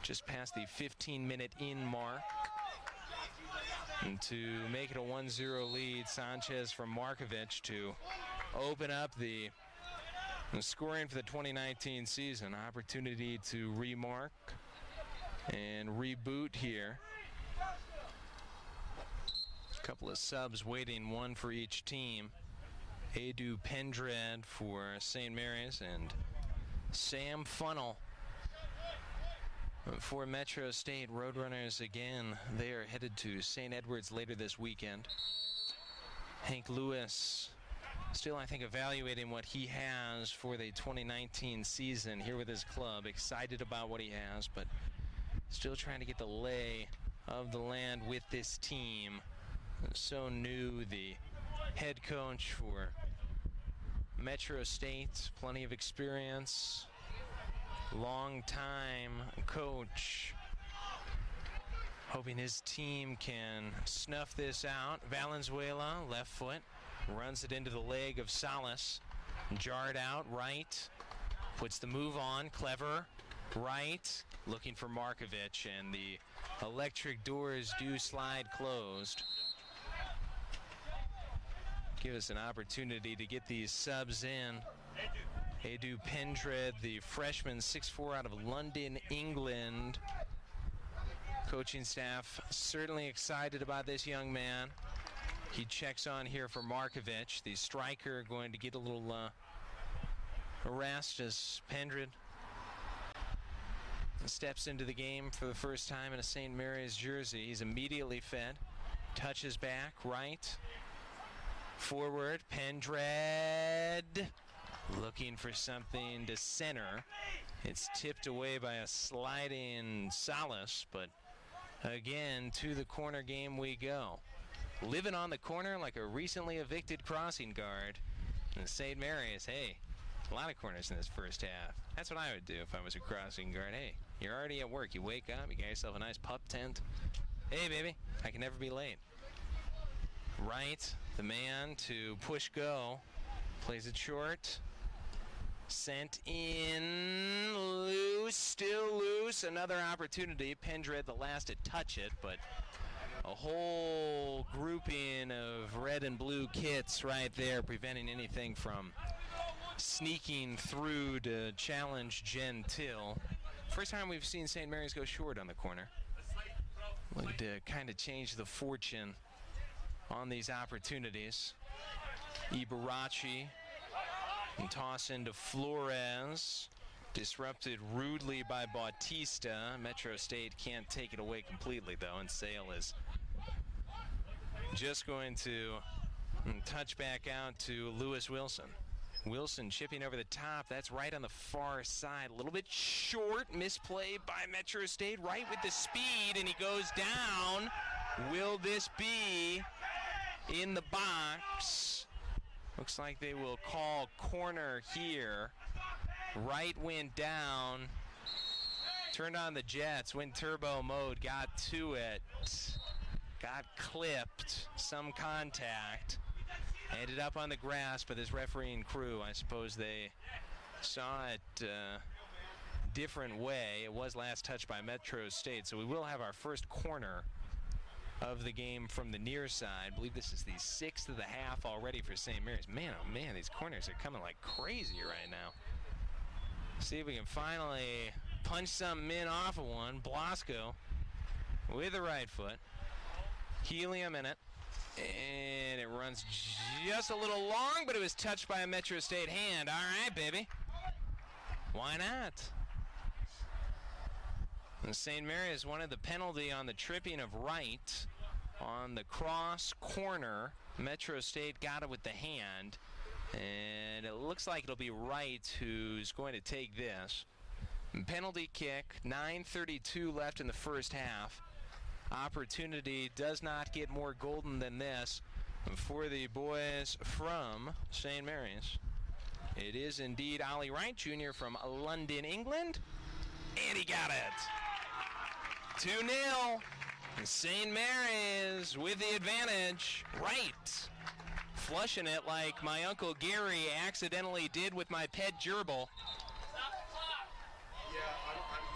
just past the 15-minute in mark. And to make it a 1-0 lead, Sanchez from Markovich to open up the scoring for the 2019 season. Opportunity to remark and reboot here. A couple of subs waiting, one for each team. Edu Pendred for St. Mary's and Sam Funnell for Metro State. Roadrunners again. They are headed to St. Edwards later this weekend. Hank Lewis still, I think, evaluating what he has for the 2019 season here with his club. Excited about what he has, but still trying to get the lay of the land with this team. So new, the head coach for Metro State, plenty of experience, long time coach, hoping his team can snuff this out. Valenzuela, left foot, runs it into the leg of Salas, jarred out, right, puts the move on, clever, right, looking for Markovich, and the electric doors do slide closed. give us an opportunity to get these subs in. Edu Pendred, the freshman, 6'4", out of London, England. Coaching staff certainly excited about this young man. He checks on here for Markovic, the striker, going to get a little harassed as Pendred steps into the game for the first time in a St. Mary's jersey. He's immediately fed. Touches back, right. Forward, Pendred looking for something to center. It's tipped away by a sliding Salas, but again, to the corner game we go. Living on the corner like a recently evicted crossing guard. And St. Mary's, hey, a lot of corners in this first half. That's what I would do if I was a crossing guard. Hey, you're already at work. You wake up, you got yourself a nice pup tent. Hey, baby, I can never be late. Right, the man to push go. Plays it short. Sent in, loose, still loose. Another opportunity. Pendred the last to touch it, but a whole grouping of red and blue kits right there preventing anything from sneaking through to challenge Gentile. First time we've seen St. Mary's go short on the corner. Look to kind of change the fortune on these opportunities. Ibarachi and toss into Flores. Disrupted rudely by Bautista. Metro State can't take it away completely, though, and Sale is just going to touch back out to Lewis Wilson. Wilson chipping over the top. That's right on the far side. A little bit short. Misplay by Metro State. Right with the speed, and he goes down. Will this be in the box? Looks like they will call corner here. Right went down. Turned on the jets. Went turbo mode. Got to it. Got clipped. Some contact. Ended up on the grass, but this refereeing crew, I suppose they saw it different way. It was last touched by Metro State, so we will have our first corner of the game from the near side. I believe this is the 6th of the half already for St. Mary's. Man, oh man, these corners are coming like crazy right now. See if we can finally punch something in off of one. Blasco with the right foot. Helium in it. And it runs just a little long, but it was touched by a Metro State hand. All right, baby. Why not? And St. Mary's wanted the penalty on the tripping of right on the cross corner. Metro State got it with the hand. And it looks like it'll be Wright who's going to take this. Penalty kick, 9:32 left in the first half. Opportunity does not get more golden than this for the boys from St. Mary's. It is indeed Ollie Wright Jr. from London, England. And he got it. 2-0. St. Mary's with the advantage. Wright flushing it like my Uncle Gary accidentally did with my pet gerbil.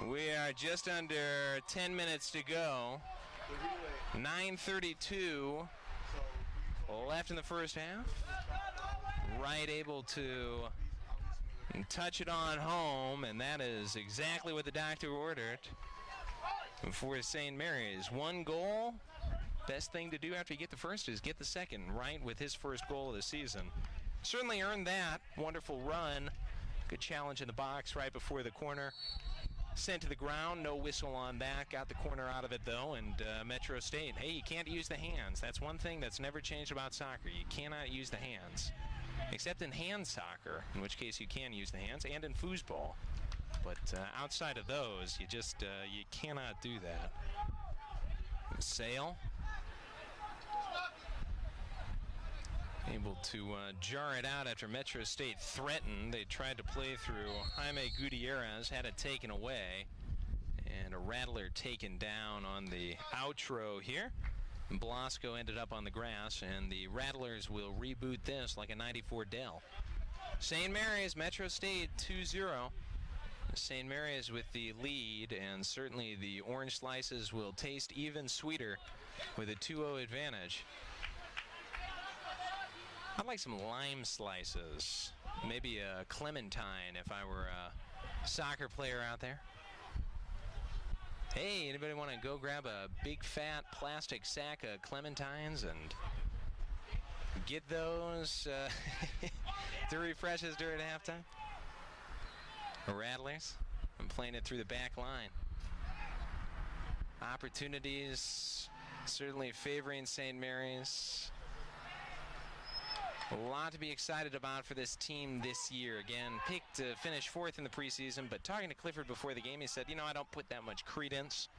We are just under 10 minutes to go. 9:32 left in the first half. Wright able to touch it on home, and that is exactly what the doctor ordered for St. Mary's. One goal. Best thing to do after you get the first is get the second. Wright with his first goal of the season. Certainly earned that. Wonderful run. Good challenge in the box right before the corner. Sent to the ground, no whistle on that. Got the corner out of it, though, and Metro State. Hey, you can't use the hands. That's one thing that's never changed about soccer. You cannot use the hands. Except in hand soccer, in which case you can use the hands, and in foosball. But outside of those, you just you cannot do that. Sale. Able to jar it out after Metro State threatened. They tried to play through Jaime Gutierrez, had it taken away, and a Rattler taken down on the outro here. Blasco ended up on the grass, and the Rattlers will reboot this like a 94 Dell. St. Mary's, Metro State 2-0. St. Mary's with the lead, and certainly the orange slices will taste even sweeter with a 2-0 advantage. I'd like some lime slices. Maybe a clementine if I were a soccer player out there. Hey, anybody want to go grab a big fat plastic sack of clementines and get those to refresh us during halftime? Rattlers, I'm playing it through the back line. Opportunities certainly favoring St. Mary's. A lot to be excited about for this team this year. Again, picked to finish 4th in the preseason, but talking to Clifford before the game, he said, I don't put that much credence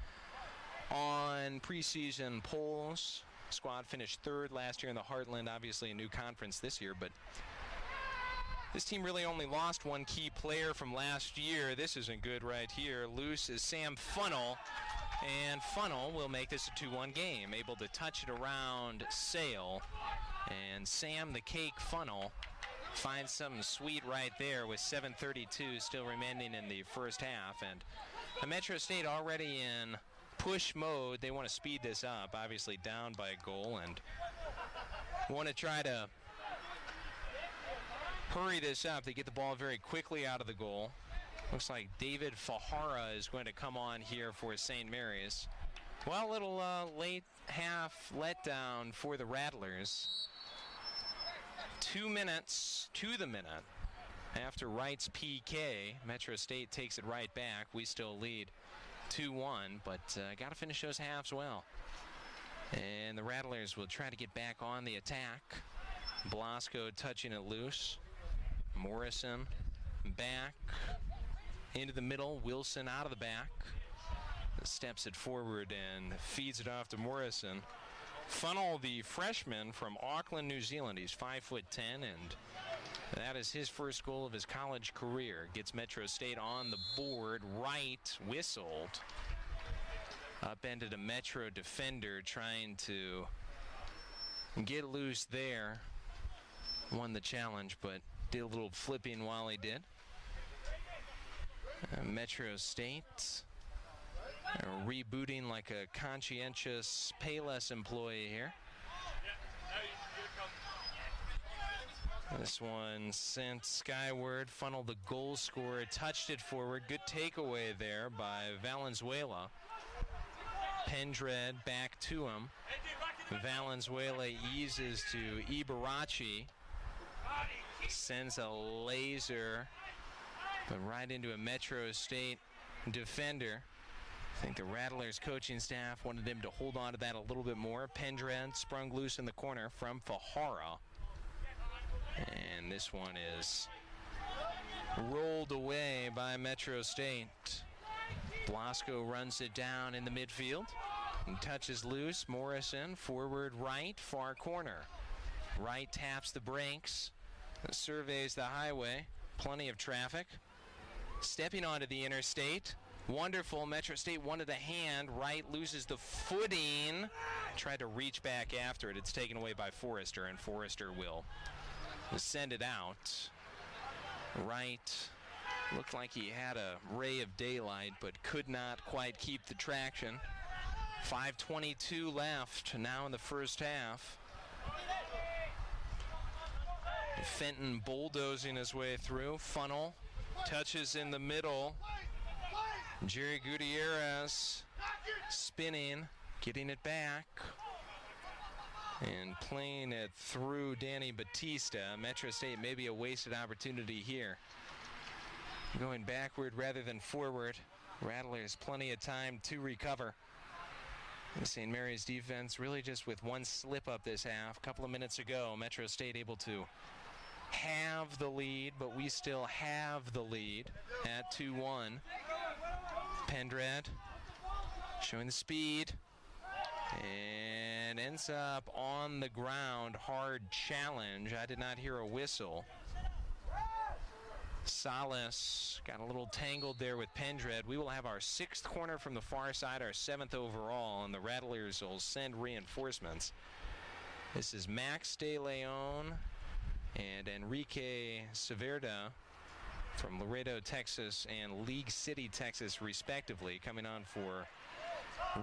on preseason polls. Squad finished 3rd last year in the Heartland, obviously a new conference this year, but this team really only lost one key player from last year. This isn't good right here. Loose is Sam Funnel, and Funnel will make this a 2-1 game, able to touch it around Sale. And Sam the Cake Funnel finds something sweet right there with 7:32 still remaining in the first half. And the Metro State already in push mode. They want to speed this up, obviously down by a goal, and want to try to hurry this up. They get the ball very quickly out of the goal. Looks like David Fahara is going to come on here for St. Mary's. Well, a little late half letdown for the Rattlers. 2 minutes to the minute after Wright's PK. Metro State takes it right back. We still lead 2-1, but got to finish those halves well. And the Rattlers will try to get back on the attack. Blasco touching it loose. Morrison back into the middle. Wilson out of the back. Steps it forward and feeds it off to Morrison. Funnel, the freshman from Auckland, New Zealand. He's 5'10", and that is his first goal of his college career. Gets Metro State on the board. Wright whistled. Upended a Metro defender trying to get loose there. Won the challenge, but did a little flipping while he did. Metro State rebooting like a conscientious Payless employee here. This one sent skyward, funneled the goal scorer, touched it forward. Good takeaway there by Valenzuela. Pendred back to him. Valenzuela eases to Ibarachi. Sends a laser, but right into a Metro State defender. I think the Rattlers coaching staff wanted him to hold on to that a little bit more. Pendred sprung loose in the corner from Fahara. And this one is rolled away by Metro State. Blasco runs it down in the midfield and touches loose. Morrison forward right, far corner. Wright taps the brakes, surveys the highway. Plenty of traffic. Stepping onto the interstate. Wonderful. Metro State wanted a hand. Wright loses the footing. Tried to reach back after it. It's taken away by Forrester, and Forrester will send it out. Wright looked like he had a ray of daylight, but could not quite keep the traction. 5:22 left now in the first half. Fenton bulldozing his way through. Funnel touches in the middle. Jerry Gutierrez spinning, getting it back, and playing it through Danny Batista. Metro State maybe a wasted opportunity here. Going backward rather than forward. Rattlers plenty of time to recover. St. Mary's defense really just with one slip up this half. A couple of minutes ago, Metro State able to have the lead, but we still have the lead at 2-1. Pendred showing the speed and ends up on the ground. Hard challenge. I did not hear a whistle. Salas got a little tangled there with Pendred. We will have our 6th corner from the far side, our 7th overall, and the Rattlers will send reinforcements. This is Max De Leon and Enrique Severda from Laredo, Texas, and League City, Texas, respectively, coming on for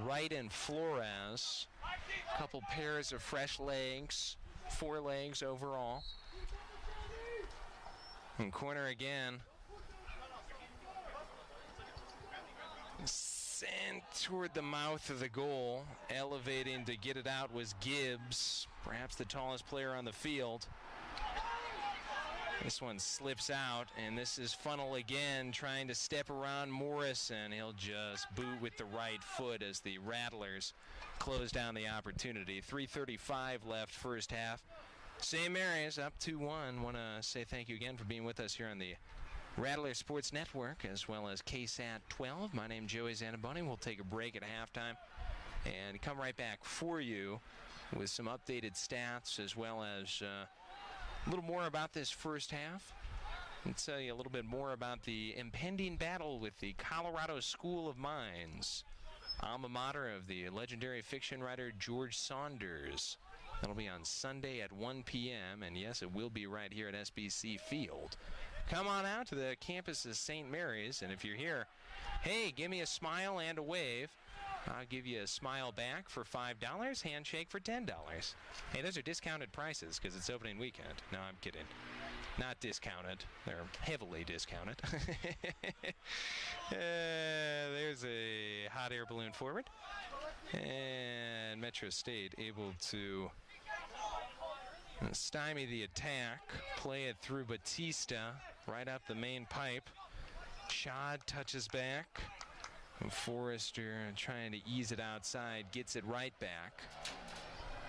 Wright and Flores. A couple pairs of fresh legs 4 legs overall. And corner again. Sent toward the mouth of the goal. Elevating to get it out was Gibbs, perhaps the tallest player on the field. This one slips out, and this is Funnel again trying to step around Morrison. He'll just boot with the right foot as the Rattlers close down the opportunity. 3:35 left first half. St. Mary's up 2-1. Want to say thank you again for being with us here on the Rattler Sports Network as well as KSAT 12. My name's Joey Zanaboni. We'll take a break at halftime and come right back for you with some updated stats as well as a little more about this first half. I'll tell you a little bit more about the impending battle with the Colorado School of Mines, alma mater of the legendary fiction writer George Saunders. That'll be on Sunday at 1 p.m., and yes, it will be right here at SBC Field. Come on out to the campus of St. Mary's, and if you're here, hey, give me a smile and a wave. I'll give you a smile back for $5, handshake for $10. Hey, those are discounted prices because it's opening weekend. No, I'm kidding. Not discounted. They're heavily discounted. There's a hot air balloon forward. And Metro State able to stymie the attack. Play it through Batista. Right up the main pipe. Schad touches back. Forrester trying to ease it outside, gets it right back.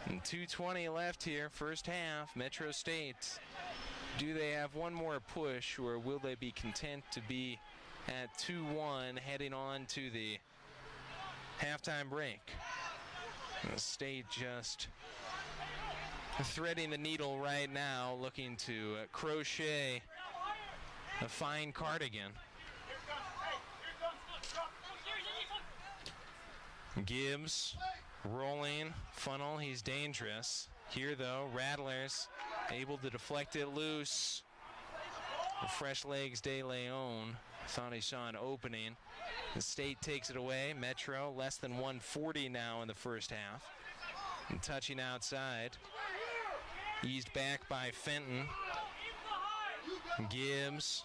And 2:20 left here, first half. Metro State, do they have one more push, or will they be content to be at 2-1 heading on to the halftime break? The State just threading the needle right now, looking to crochet a fine cardigan. Gibbs rolling, Funnel, he's dangerous. Here though, Rattlers able to deflect it loose. The fresh legs De Leon thought he saw an opening. The State takes it away. Metro less than 140 now in the first half. And touching outside. Eased back by Fenton. Gibbs.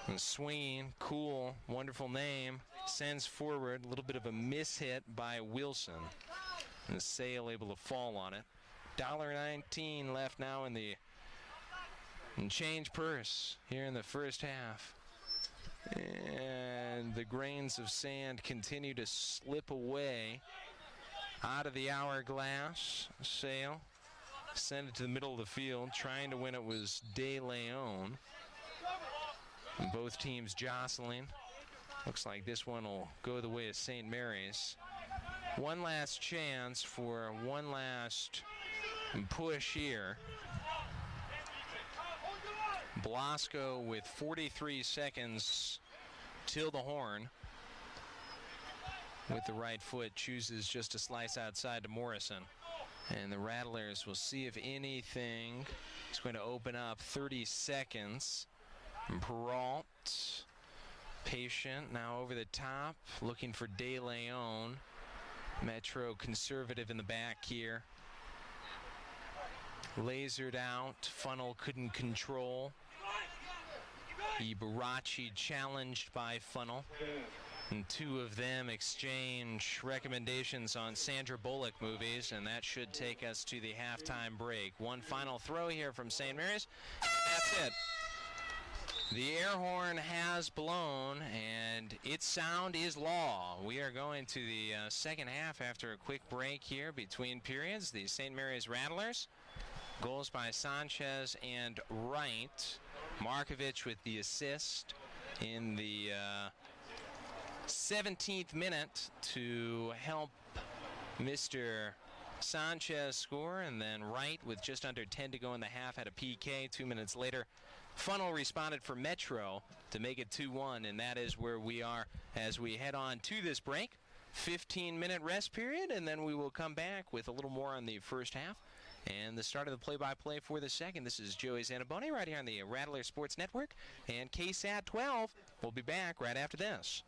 And swinging, cool, wonderful name. Sends forward, a little bit of a mishit by Wilson. And Sale able to fall on it. $1.19 left now in the change purse here in the first half. And the grains of sand continue to slip away out of the hourglass. Sale sent it to the middle of the field. Trying to win it was De Leon. And both teams jostling. Looks like this one will go the way of St. Mary's. One last chance for one last push here. Blasco with 43 seconds till the horn. With the right foot, chooses just to slice outside to Morrison. And the Rattlers will see if anything is going to open up. 30 seconds. Peralt, patient, now over the top, looking for De Leon. Metro conservative in the back here. Lasered out, Funnel couldn't control. Ibarachi challenged by Funnel. And two of them exchange recommendations on Sandra Bullock movies, and that should take us to the halftime break. One final throw here from St. Mary's, and that's it. The air horn has blown, and its sound is law. We are going to the second half after a quick break here between periods. The St. Mary's Rattlers, goals by Sanchez and Wright. Markovich with the assist in the 17th minute to help Mr. Sanchez score, and then Wright with just under 10 to go in the half had a PK. 2 minutes later, Funnel responded for Metro to make it 2-1, and that is where we are as we head on to this break. 15-minute rest period, and then we will come back with a little more on the first half and the start of the play-by-play for the second. This is Joey Zanaboni right here on the Rattler Sports Network and KSAT 12. We'll be back right after this.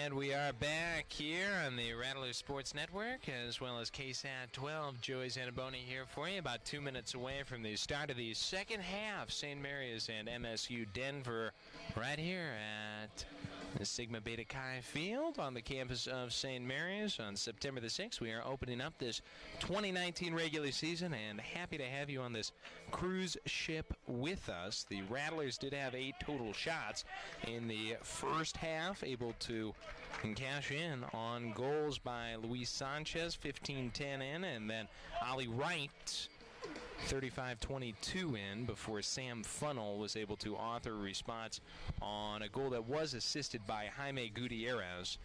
And we are back here on the Rattler Sports Network, as well as KSAT 12. Joey Zanaboni here for you, about 2 minutes away from the start of the second half. St. Mary's and MSU Denver right here at the Sigma Beta Chi Field on the campus of St. Mary's on September the 6th. We are opening up this 2019 regular season, and happy to have you on this cruise ship with us. The Rattlers did have 8 total shots in the first half, able to cash in on goals by Luis Sanchez, 15-10 in, and then Ollie Wright, 35-22 in, before Sam Funnel was able to author a response on a goal that was assisted by Jaime Gutierrez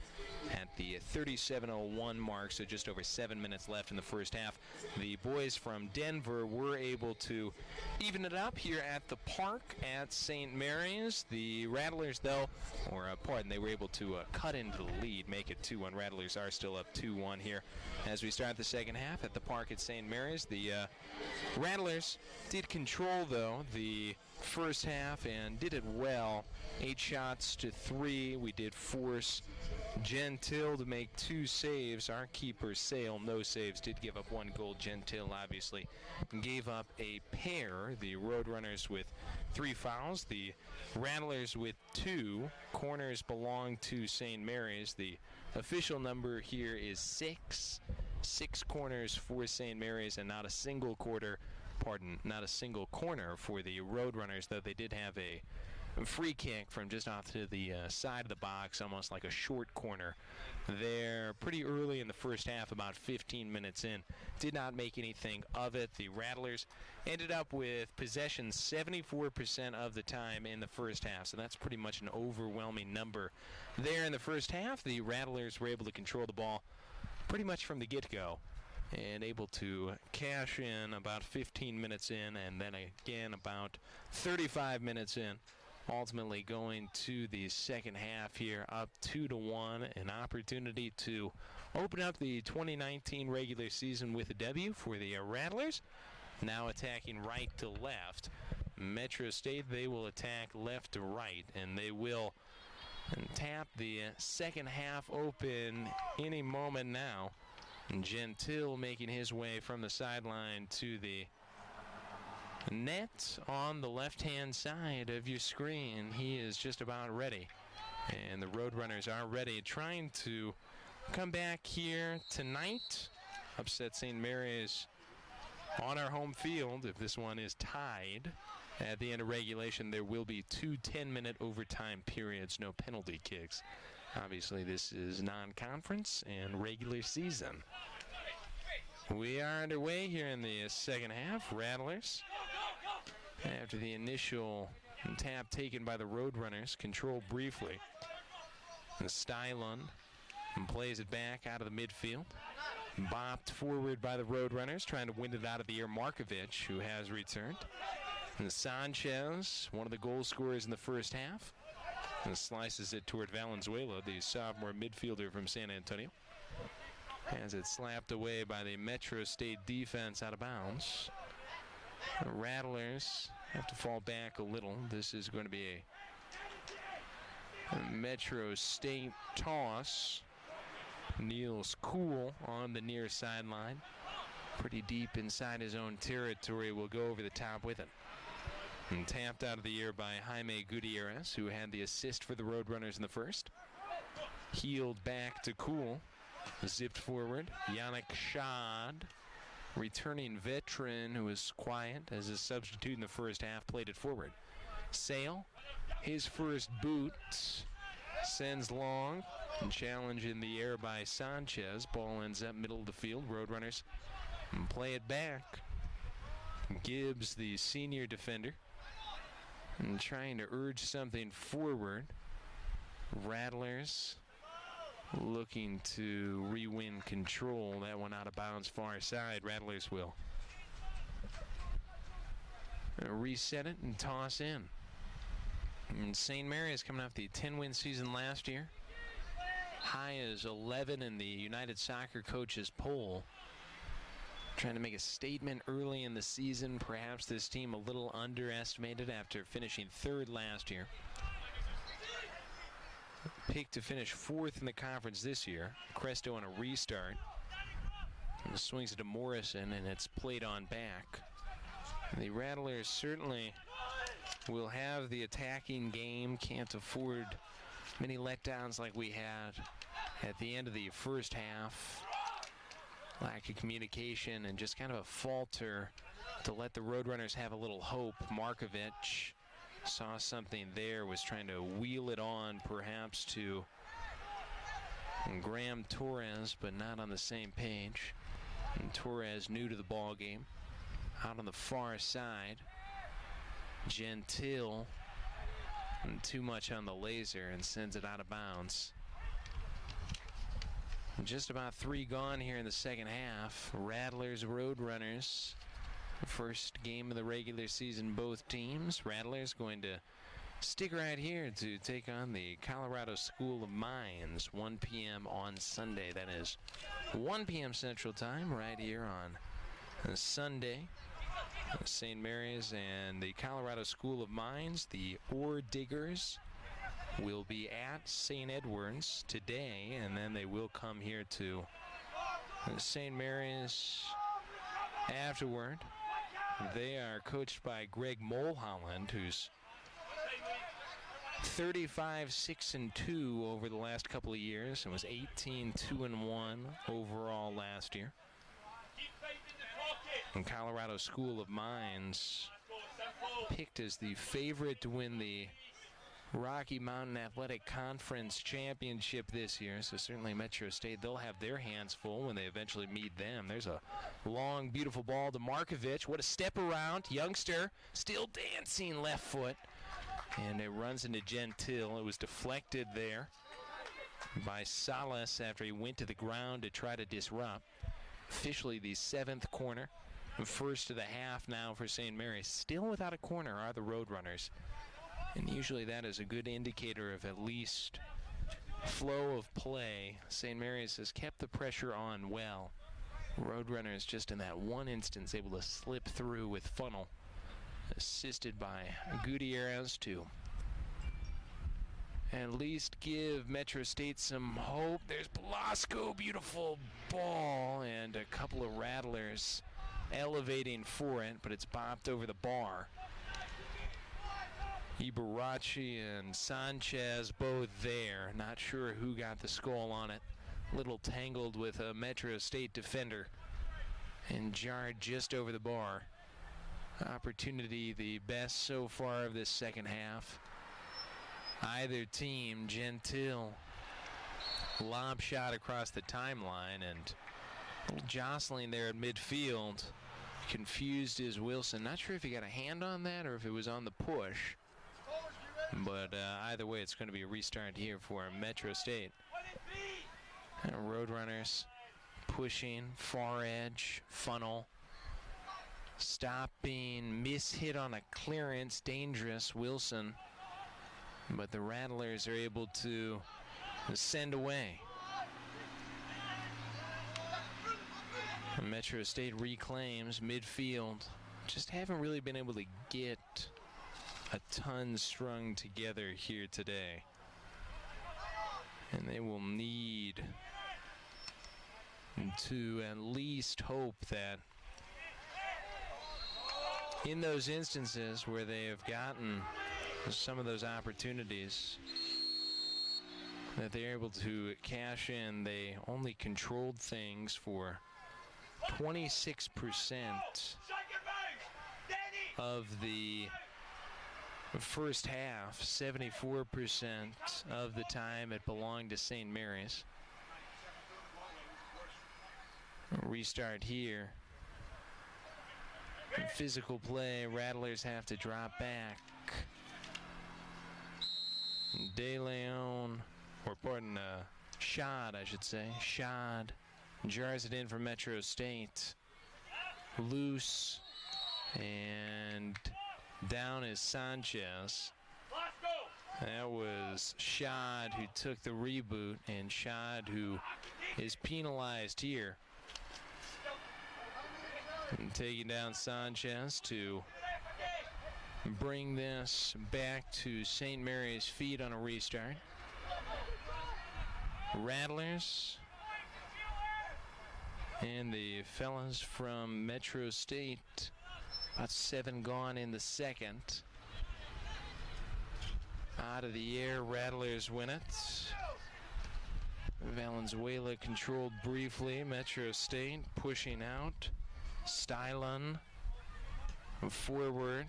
at the 37:01 mark, so just over 7 minutes left in the first half. The boys from Denver were able to even it up here at the park at St. Mary's. The Rattlers, though, they were able to cut into the lead, make it 2-1. Rattlers are still up 2-1 here as we start the second half at the park at St. Mary's. The Rattlers did control, though, the first half and did it well. 8 shots to 3. We did force Gentile to make 2 saves. Our keeper, Sale, no saves, did give up 1 goal. Gentile obviously gave up a pair. The Roadrunners with 3 fouls. The Rattlers with 2. Corners belong to St. Mary's. The official number here is 6. 6 corners for St. Mary's, and not a single corner for the Roadrunners, though they did have a free kick from just off to the side of the box, almost like a short corner there pretty early in the first half, about 15 minutes in. Did not make anything of it. The Rattlers ended up with possession 74% of the time in the first half, so that's pretty much an overwhelming number there in the first half. The Rattlers were able to control the ball pretty much from the get-go and able to cash in about 15 minutes in, and then again about 35 minutes in, ultimately going to the second half here up 2-1, an opportunity to open up the 2019 regular season with a W for the Rattlers. Now attacking right to left. Metro State, they will attack left to right, and they will tap the second half open any moment now. Gentile making his way from the sideline to the net on the left-hand side of your screen. He is just about ready, and the Roadrunners are ready, trying to come back here tonight, upset St. Mary's on our home field. If this one is tied at the end of regulation, there will be 2 10-minute overtime periods, no penalty kicks. Obviously, this is non-conference and regular season. We are underway here in the second half. Rattlers, after the initial tap taken by the Roadrunners, control briefly. Stylund plays it back out of the midfield. Bopped forward by the Roadrunners, trying to win it out of the air. Markovich, who has returned. And Sanchez, one of the goal scorers in the first half, and slices it toward Valenzuela, the sophomore midfielder from San Antonio. Has it slapped away by the Metro State defense out of bounds. The Rattlers have to fall back a little. This is going to be a Metro State toss. Niels Kuhl on the near sideline. Pretty deep inside his own territory. Will go over the top with it. And tapped out of the air by Jaime Gutierrez, who had the assist for the Roadrunners in the first. Heeled back to Kuhl. Zipped forward. Yannick Schad, returning veteran who was quiet as a substitute in the first half, played it forward. Sale, his first boot, sends long. And challenge in the air by Sanchez. Ball ends up middle of the field. Roadrunners play it back. Gibbs, the senior defender, and trying to urge something forward. Rattlers looking to re-win control. That one out of bounds far side. Rattlers will reset it and toss in. And St. Mary's coming off the 10-win season last year. High as 11 in the United Soccer Coaches poll. Trying to make a statement early in the season. Perhaps this team a little underestimated after finishing 3rd last year. picked to finish 4th in the conference this year. Cresto on a restart. And swings it to Morrison, and it's played on back. The Rattlers certainly will have the attacking game. Can't afford many letdowns like we had at the end of the first half. Lack of communication and just kind of a falter to let the Roadrunners have a little hope. Markovic saw something there, was trying to wheel it on perhaps to Graham Torres, but not on the same page. And Torres new to the ball game. Out on the far side, Gentile, and too much on the laser, and sends it out of bounds. Just about 3 gone here in the second half. Rattlers, Roadrunners. First game of the regular season, both teams. Rattlers going to stick right here to take on the Colorado School of Mines. 1 p.m. on Sunday. That is 1 p.m. Central Time right here on Sunday. St. Mary's and the Colorado School of Mines, the Ore Diggers, will be at St. Edward's today, and then they will come here to St. Mary's afterward. They are coached by Greg Mulholland, who's 35-6-2 over the last couple of years and was 18-2-1 overall last year. And Colorado School of Mines picked as the favorite to win the Rocky Mountain Athletic Conference Championship this year. So certainly Metro State, they'll have their hands full when they eventually meet them. There's a long, beautiful ball to Markovic. What a step around. Youngster still dancing left foot. And it runs into Gentile. It was deflected there by Salas after he went to the ground to try to disrupt. Officially the 7th corner. First of the half now for St. Mary's. Still without a corner are the Roadrunners. And usually that is a good indicator of at least flow of play. St. Mary's has kept the pressure on well. Roadrunners just in that one instance able to slip through with Funnel. Assisted by Gutierrez to at least give Metro State some hope. There's Blasco, beautiful ball, and a couple of Rattlers elevating for it, but it's bopped over the bar. Ibarachi and Sanchez both there. Not sure who got the skull on it. Little tangled with a Metro State defender and jarred just over the bar. Opportunity the best so far of this second half. Either team, Gentile, lob shot across the timeline, and a little jostling there at midfield. Confused is Wilson. Not sure if he got a hand on that or if it was on the push. But either way, it's going to be a restart here for Metro State. Roadrunners pushing, far edge, Funnel. Stopping, mishit on a clearance, dangerous, Wilson. But the Rattlers are able to send away. Metro State reclaims midfield. Just haven't really been able to get a ton strung together here today. And they will need to at least hope that in those instances where they have gotten some of those opportunities that they're able to cash in. They only controlled things for 26% of the first half. 74% of the time it belonged to St. Mary's. Restart here. Physical play, Rattlers have to drop back. De Leon, or pardon, Schad, I should say. Schad jars it in for Metro State. Loose, and down is Sanchez. That was Schad who took the reboot, and Schad who is penalized here. And taking down Sanchez to bring this back to St. Mary's feet on a restart. Rattlers and the fellas from Metro State. About 7 gone in the second. Out of the air, Rattlers win it. Valenzuela controlled briefly. Metro State pushing out. Stylon forward.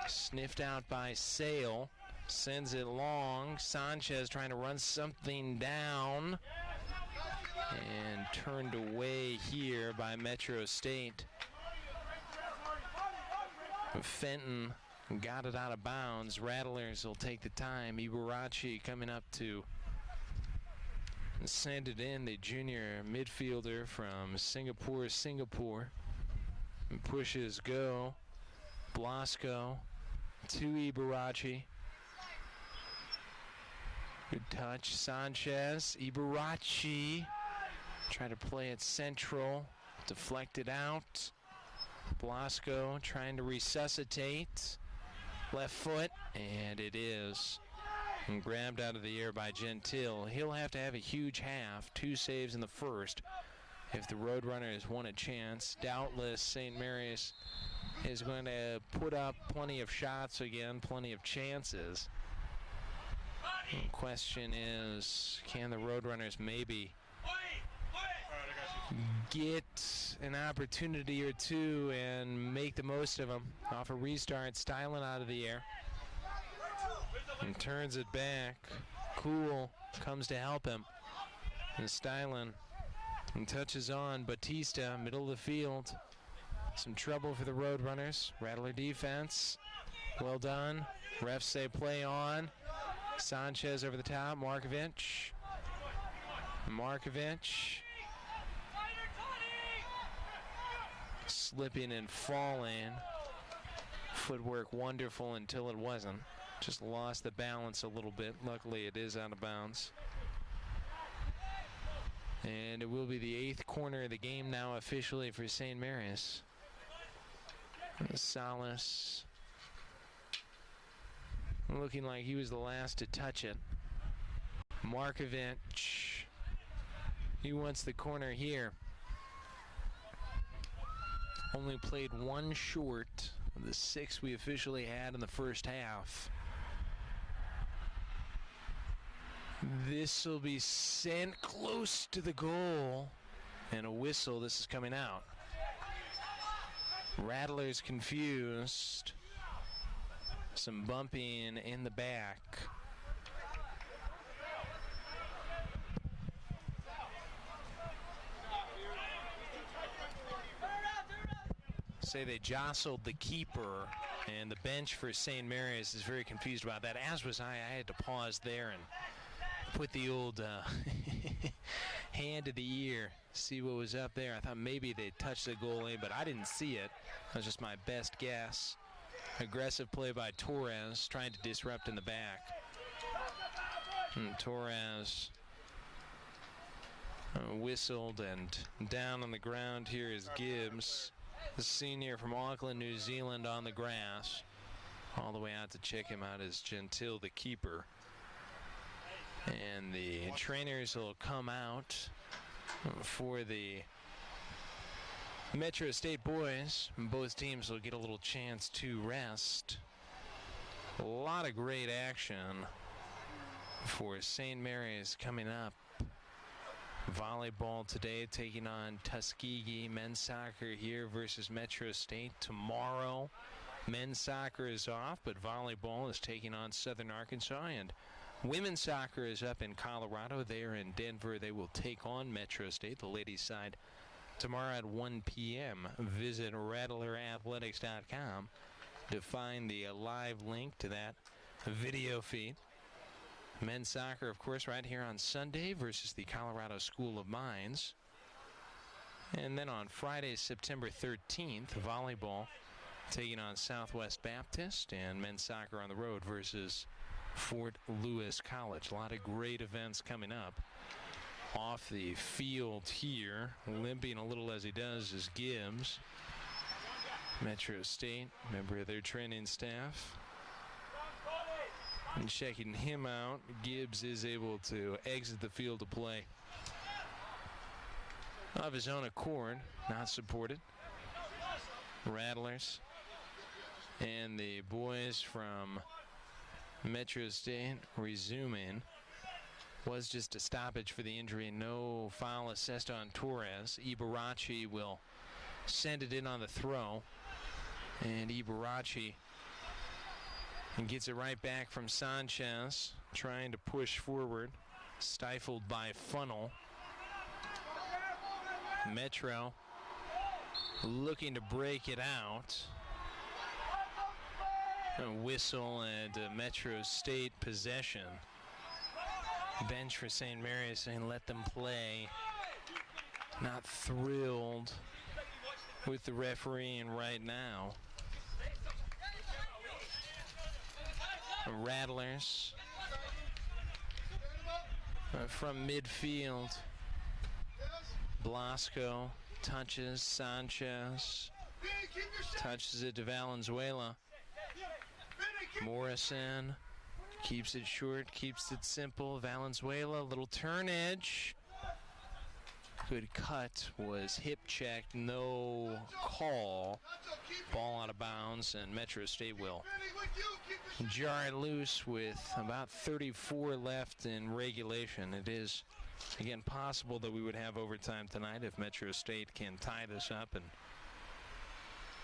Sniffed out by Sale. Sends it long. Sanchez trying to run something down. And turned away here by Metro State. Fenton got it out of bounds. Rattlers will take the time. Ibarachi coming up to send it in. The junior midfielder from Singapore. And pushes go. Blasco to Ibarachi. Good touch. Sanchez. Ibarachi. Try to play it central. Deflected out. Blasco trying to resuscitate. Left foot. And it is. And grabbed out of the air by Gentile. He'll have to have a huge half. 2 saves in the first. If the Roadrunners want a chance. Doubtless St. Mary's is going to put up plenty of shots again. Plenty of chances. The question is, can the Roadrunners maybe get an opportunity or two and make the most of them? Off a restart, Stylin out of the air. And turns it back. Cool comes to help him. And Stylin and touches on Batista, middle of the field. Some trouble for the Roadrunners. Rattler defense. Well done. Refs say play on. Sanchez over the top. Markovic. Slipping and falling. Footwork wonderful until it wasn't. Just lost the balance a little bit. Luckily it is out of bounds. And it will be the 8th corner of the game now officially for St. Mary's. Salas looking like he was the last to touch it. Markovic. He wants the corner here. Only played 1 short of the 6 we officially had in the first half. This will be sent close to the goal. And a whistle. This is coming out. Rattlers confused. Some bumping in the back. Say they jostled the keeper, and the bench for St. Mary's is very confused about that, as was I. I had to pause there and put the old hand to the ear, see what was up there. I thought maybe they touched the goalie, but I didn't see it. That was just my best guess. Aggressive play by Torres, trying to disrupt in the back. And Torres whistled, and down on the ground here is Gibbs, the senior from Auckland, New Zealand, on the grass. All the way out to check him out is Gentile, the keeper. And the trainers will come out for the Metro State boys. Both teams will get a little chance to rest. A lot of great action for St. Mary's coming up. Volleyball today taking on Tuskegee. Men's soccer here versus Metro State tomorrow. Men's soccer is off, but volleyball is taking on Southern Arkansas, and women's soccer is up in Colorado. They are in Denver. They will take on Metro State, the ladies' side, tomorrow at 1 p.m. Visit rattlerathletics.com to find the live link to that video feed. Men's soccer, of course, right here on Sunday versus the Colorado School of Mines. And then on Friday, September 13th, volleyball taking on Southwest Baptist, and men's soccer on the road versus Fort Lewis College. A lot of great events coming up. Off the field here, limping a little as he does, is Gibbs. Metro State, member of their training staff. And checking him out, Gibbs is able to exit the field of play of his own accord, not supported. Rattlers and the boys from Metro State resuming. Was just a stoppage for the injury. No foul assessed on Torres. Ibarachi will send it in on the throw. And Ibarachi gets it right back from Sanchez, trying to push forward, stifled by Funnel. Metro looking to break it out. A whistle and Metro State possession. Bench for St. Mary's saying let them play. Not thrilled with the refereeing right now. Rattlers from midfield. Blasco touches Sanchez. Touches it to Valenzuela. Morrison keeps it short, keeps it simple. Valenzuela, little turn edge. Good cut, was hip checked, no call. Ball out of bounds, and Metro State will jar it loose with about 34 left in regulation. It is, again, possible that we would have overtime tonight if Metro State can tie this up and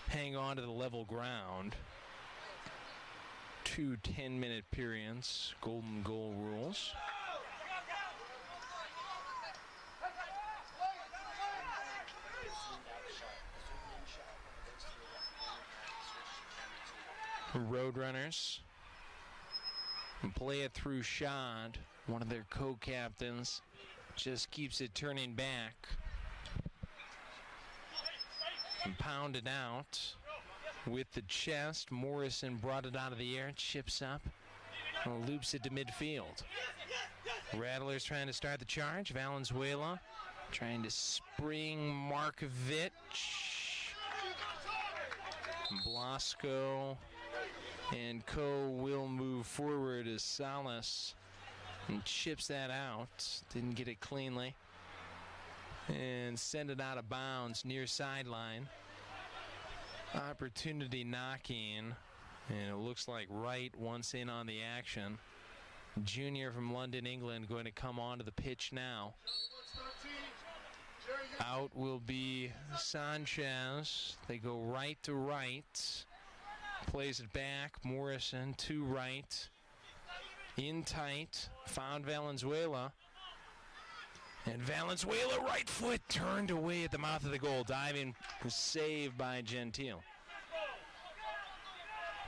hang on to the level ground. 2 10-minute periods, golden goal rules. Roadrunners play it through Shad, one of their co-captains, just keeps it turning back. And pounded out with the chest. Morrison brought it out of the air, chips up, and loops it to midfield. Rattlers trying to start the charge. Valenzuela trying to spring Markovic. Blasco and Co will move forward as Salas and chips that out. Didn't get it cleanly. And send it out of bounds near sideline. Opportunity knocking, and it looks like Wright once in on the action. Junior from London, England, going to come onto the pitch now. Out will be Sanchez. They go right to right. Plays it back. Morrison to right. In tight. Found Valenzuela. And Valenzuela, right foot, turned away at the mouth of the goal. Diving save by Gentile.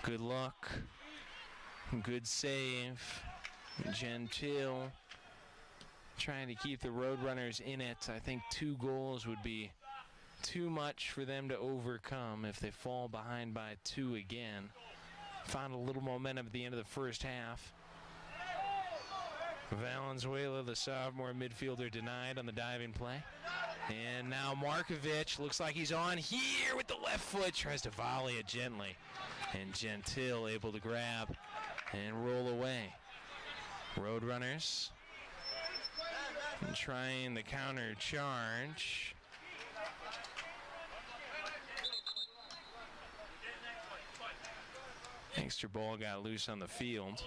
Good luck. Good save. Gentile trying to keep the Roadrunners in it. I think 2 goals would be too much for them to overcome if they fall behind by 2 again. Found a little momentum at the end of the first half. Valenzuela, the sophomore midfielder, denied on the diving play. And now Markovic looks like he's on here with the left foot. Tries to volley it gently. And Gentile able to grab and roll away. Roadrunners trying the counter charge. Extra ball got loose on the field.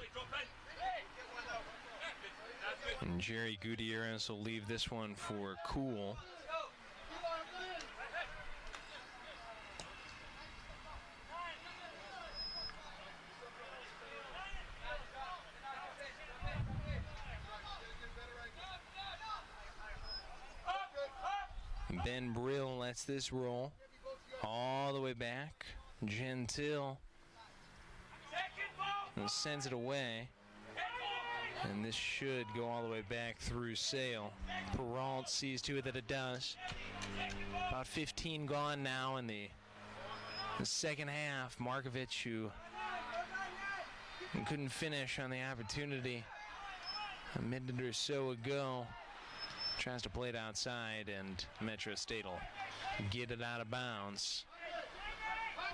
And Jerry Gutierrez will leave this one for Cool. Ben Brill lets this roll all the way back. Gentile sends it away. And this should go all the way back through Sale. Peralt sees to it that it does. About 15 gone now in the second half. Markovic, who couldn't finish on the opportunity a minute or so ago, tries to play it outside, and Metro State will get it out of bounds.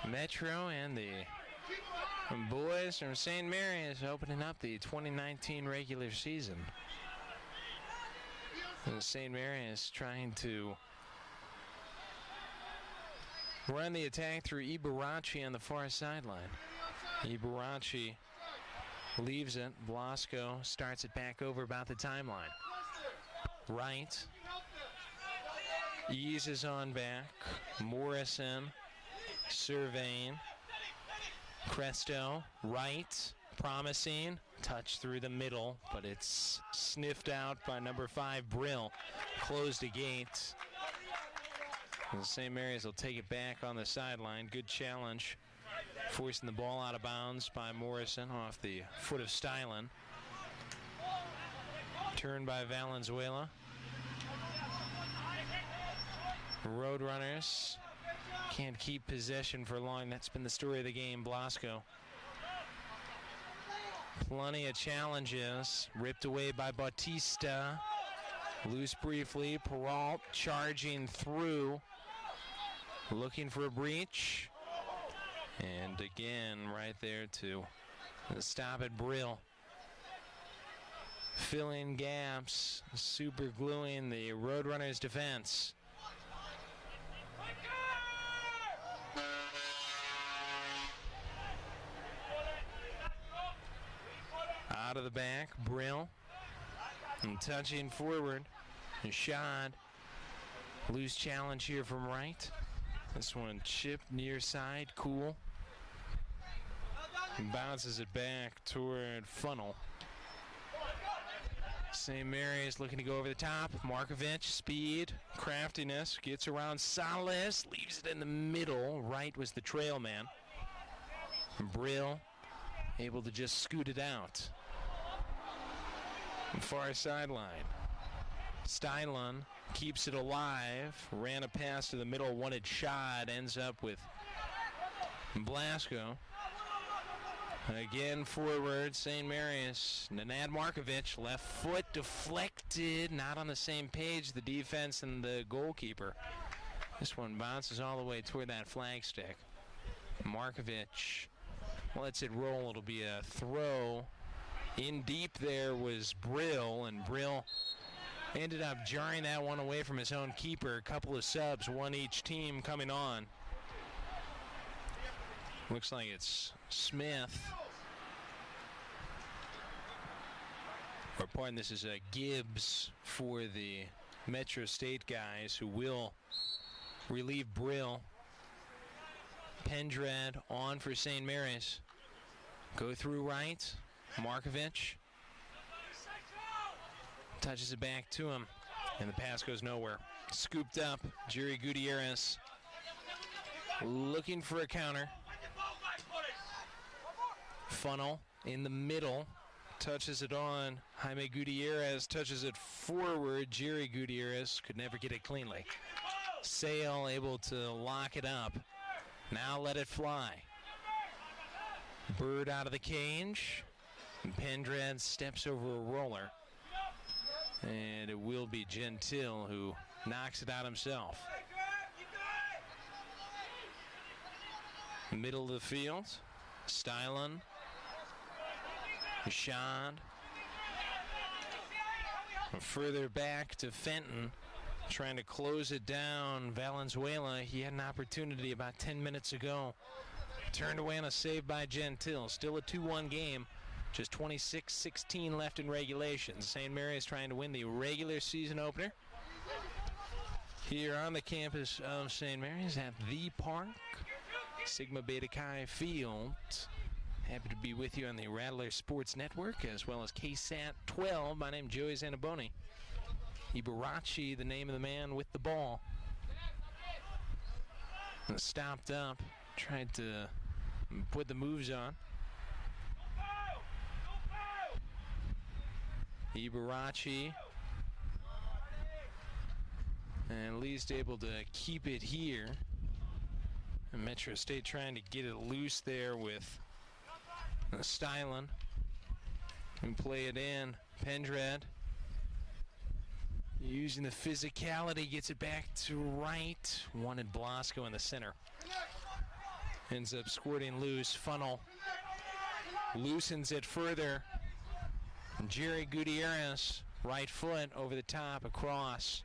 Metro and the Boys from St. Mary's opening up the 2019 regular season. And St. Mary's trying to run the attack through Ibarachi on the far sideline. Ibarachi leaves it. Blasco starts it back over about the timeline. Right. Eases on back. Morrison surveying. Cresto, right, promising, touch through the middle, but it's sniffed out by number 5, Brill. Closed the gate. And St. Mary's will take it back on the sideline. Good challenge. Forcing the ball out of bounds by Morrison off the foot of Stylen. Turn by Valenzuela. Roadrunners can't keep possession for long. That's been the story of the game. Blasco. Plenty of challenges. Ripped away by Bautista. Loose briefly. Peralt charging through. Looking for a breach. And again, right there to stop at Brill. Filling gaps. Super gluing the Roadrunners' defense. Out of the back, Brill. And touching forward. Shad. Loose challenge here from right. This one chipped near side, cool. And bounces it back toward Funnel. St. Mary's looking to go over the top. Markovich, speed, craftiness, gets around Salas, leaves it in the middle. Right was the trail man. Brill able to just scoot it out. Far sideline. Stylen keeps it alive. Ran a pass to the middle, wanted shot. Ends up with Blasco. Again forward, St. Mary's. Nenad Markovich, left foot deflected. Not on the same page, the defense and the goalkeeper. This one bounces all the way toward that flag stick. Markovich lets it roll. It'll be a throw. In deep there was Brill, and Brill ended up jarring that one away from his own keeper. A couple of subs, one each team coming on. Looks like it's Smith. Or pardon, this is Gibbs for the Metro State guys who will relieve Brill. Pendred on for St. Mary's. Go through right. Markovich touches it back to him, and the pass goes nowhere. Scooped up, Jerry Gutierrez looking for a counter. Funnel in the middle, touches it on. Jaime Gutierrez touches it forward. Jerry Gutierrez could never get it cleanly. Sale able to lock it up. Now let it fly. Bird out of the cage. Pendred steps over a roller. And it will be Gentile who knocks it out himself. Middle of the field. Stylen. Shad. Further back to Fenton. Trying to close it down. Valenzuela, he had an opportunity about 10 minutes ago. Turned away on a save by Gentile. Still a 2-1 game. Just 26-16 left in regulation. St. Mary's trying to win the regular season opener here on the campus of St. Mary's at the Park, Sigma Beta Chi Field. Happy to be with you on the Rattler Sports Network as well as KSAT 12. My name is Joey Zanaboni. Ibarachi, the name of the man with the ball. Stopped up, tried to put the moves on. Ibarachi, and at least able to keep it here. And Metro State trying to get it loose there with Stylen. And play it in. Pendred using the physicality, gets it back to right. Wanted Blasco in the center. ends up squirting loose. Funnel loosens it further. Jerry Gutierrez, right foot over the top, across.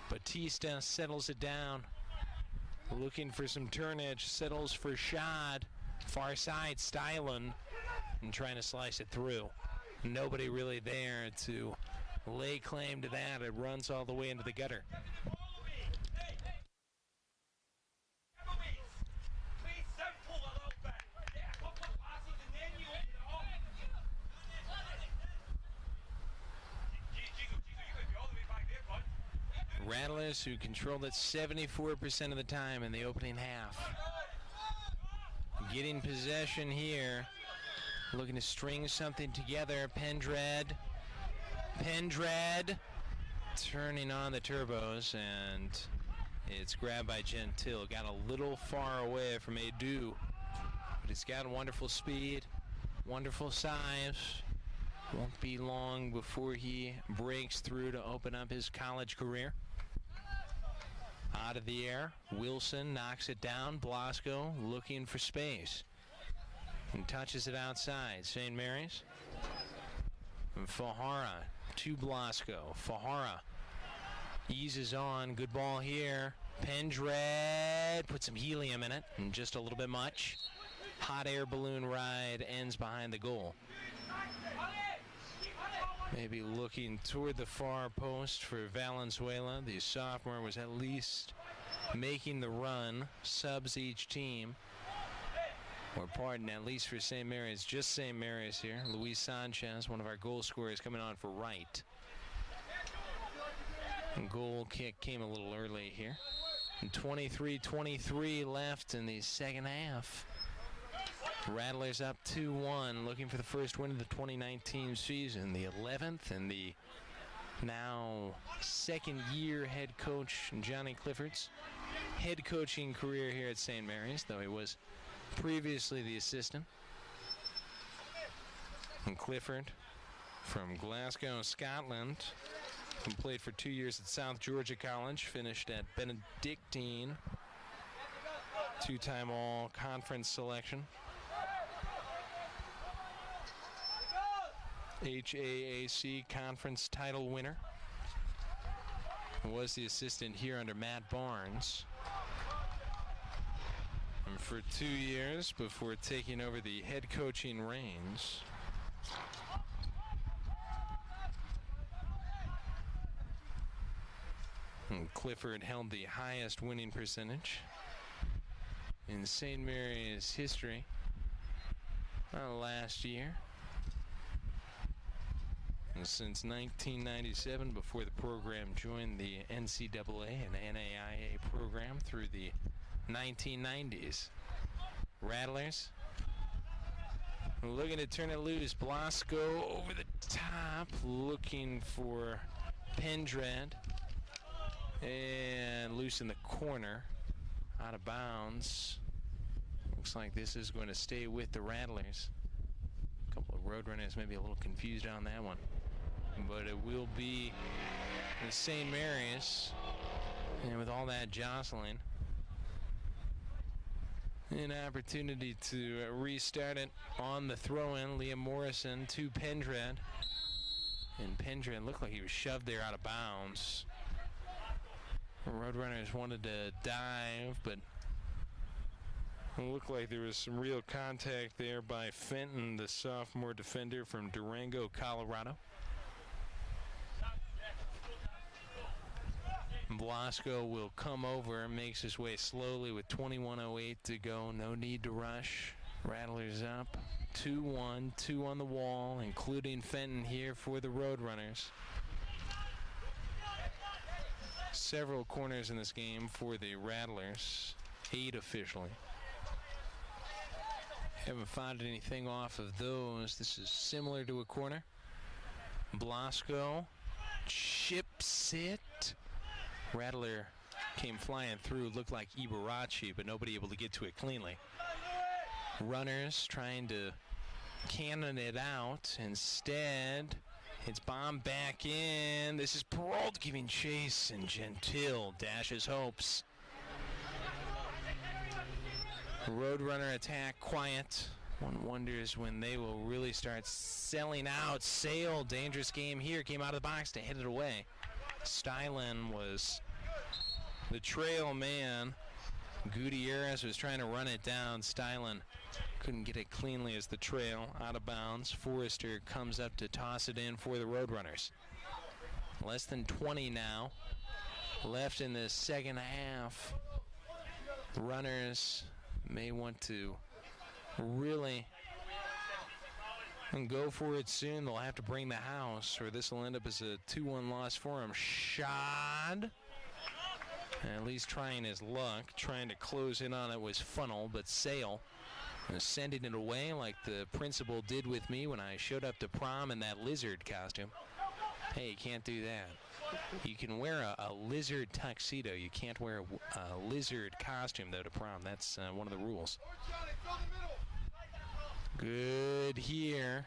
Batista settles it down. Looking for some turnage, settles for Schad. Far side, Stylen, and trying to slice it through. Nobody really there to lay claim to that. It runs all the way into the gutter. Rattlers, who controlled it 74% of the time in the opening half. Getting possession here. Looking to string something together. Pendred turning on the turbos, and it's grabbed by Gentile. Got a little far away from Edu, but he's got wonderful speed, wonderful size. Won't be long before he breaks through to open up his college career. Out of the air, Wilson knocks it down. Blasco looking for space and touches it outside. St. Mary's. And Fajara to Blasco. Fajara eases on. Good ball here. Pendred put some helium in it, and just a little bit much. Hot air balloon ride ends behind the goal. Maybe looking toward the far post for Valenzuela. The sophomore was at least making the run. Subs each team. Or pardon, at least for St. Mary's. Just St. Mary's here. Luis Sanchez, one of our goal scorers, coming on for right. And goal kick came a little early here. And 23-23 left in the second half. Rattlers up 2-1, looking for the first win of the 2019 season. The 11th, and the now second-year head coach Johnny Clifford's head coaching career here at St. Mary's, though he was previously the assistant. And Clifford from Glasgow, Scotland, who played for 2 years at South Georgia College, finished at Benedictine, two-time all-conference selection. HAAC conference title winner. Was the assistant here under Matt Barnes. And for 2 years before taking over the head coaching reins. And Clifford held the highest winning percentage in St. Mary's history last year. And since 1997, before the program joined the NCAA and NAIA program through the 1990s. Rattlers looking to turn it loose. Blasco over the top, looking for Pendred. And loose in the corner, out of bounds. Looks like this is going to stay with the Rattlers. A couple of Roadrunners maybe a little confused on that one. But it will be the St. Mary's, and with all that jostling, an opportunity to restart it on the throw-in. Liam Morrison to Pendred, and Pendred looked like he was shoved there out of bounds. The Roadrunners wanted to dive, but it looked like there was some real contact there by Fenton, the sophomore defender from Durango, Colorado. Blasco will come over, makes his way slowly with 21:08 to go. No need to rush. Rattlers up 2-1, 2 on the wall, including Fenton here for the Roadrunners. Several corners in this game for the Rattlers, 8 officially. Haven't found anything off of those. This is similar to a corner. Blasco chips it. Rattler came flying through, looked like Ibarachi, but nobody able to get to it cleanly. Runners trying to cannon it out. Instead, it's bombed back in. This is Perrault giving chase, and Gentile dashes hopes. Roadrunner attack quiet. One wonders when they will really start selling out. Sale, dangerous game here. Came out of the box to hit it away. Stylen was the trail man. Gutierrez was trying to run it down. Stylen couldn't get it cleanly as the trail out of bounds. Forrester comes up to toss it in for the Roadrunners. Less than 20 now left in the second half. Runners may want to really go for it soon. They'll have to bring the house, or this will end up as a 2-1 loss for him. Schad, at least trying his luck, trying to close in on it was Funnel, but Sale is sending it away like the principal did with me when I showed up to prom in that lizard costume. Hey, you can't do that. You can wear a lizard tuxedo. You can't wear a lizard costume, though, to prom. That's one of the rules. Good here.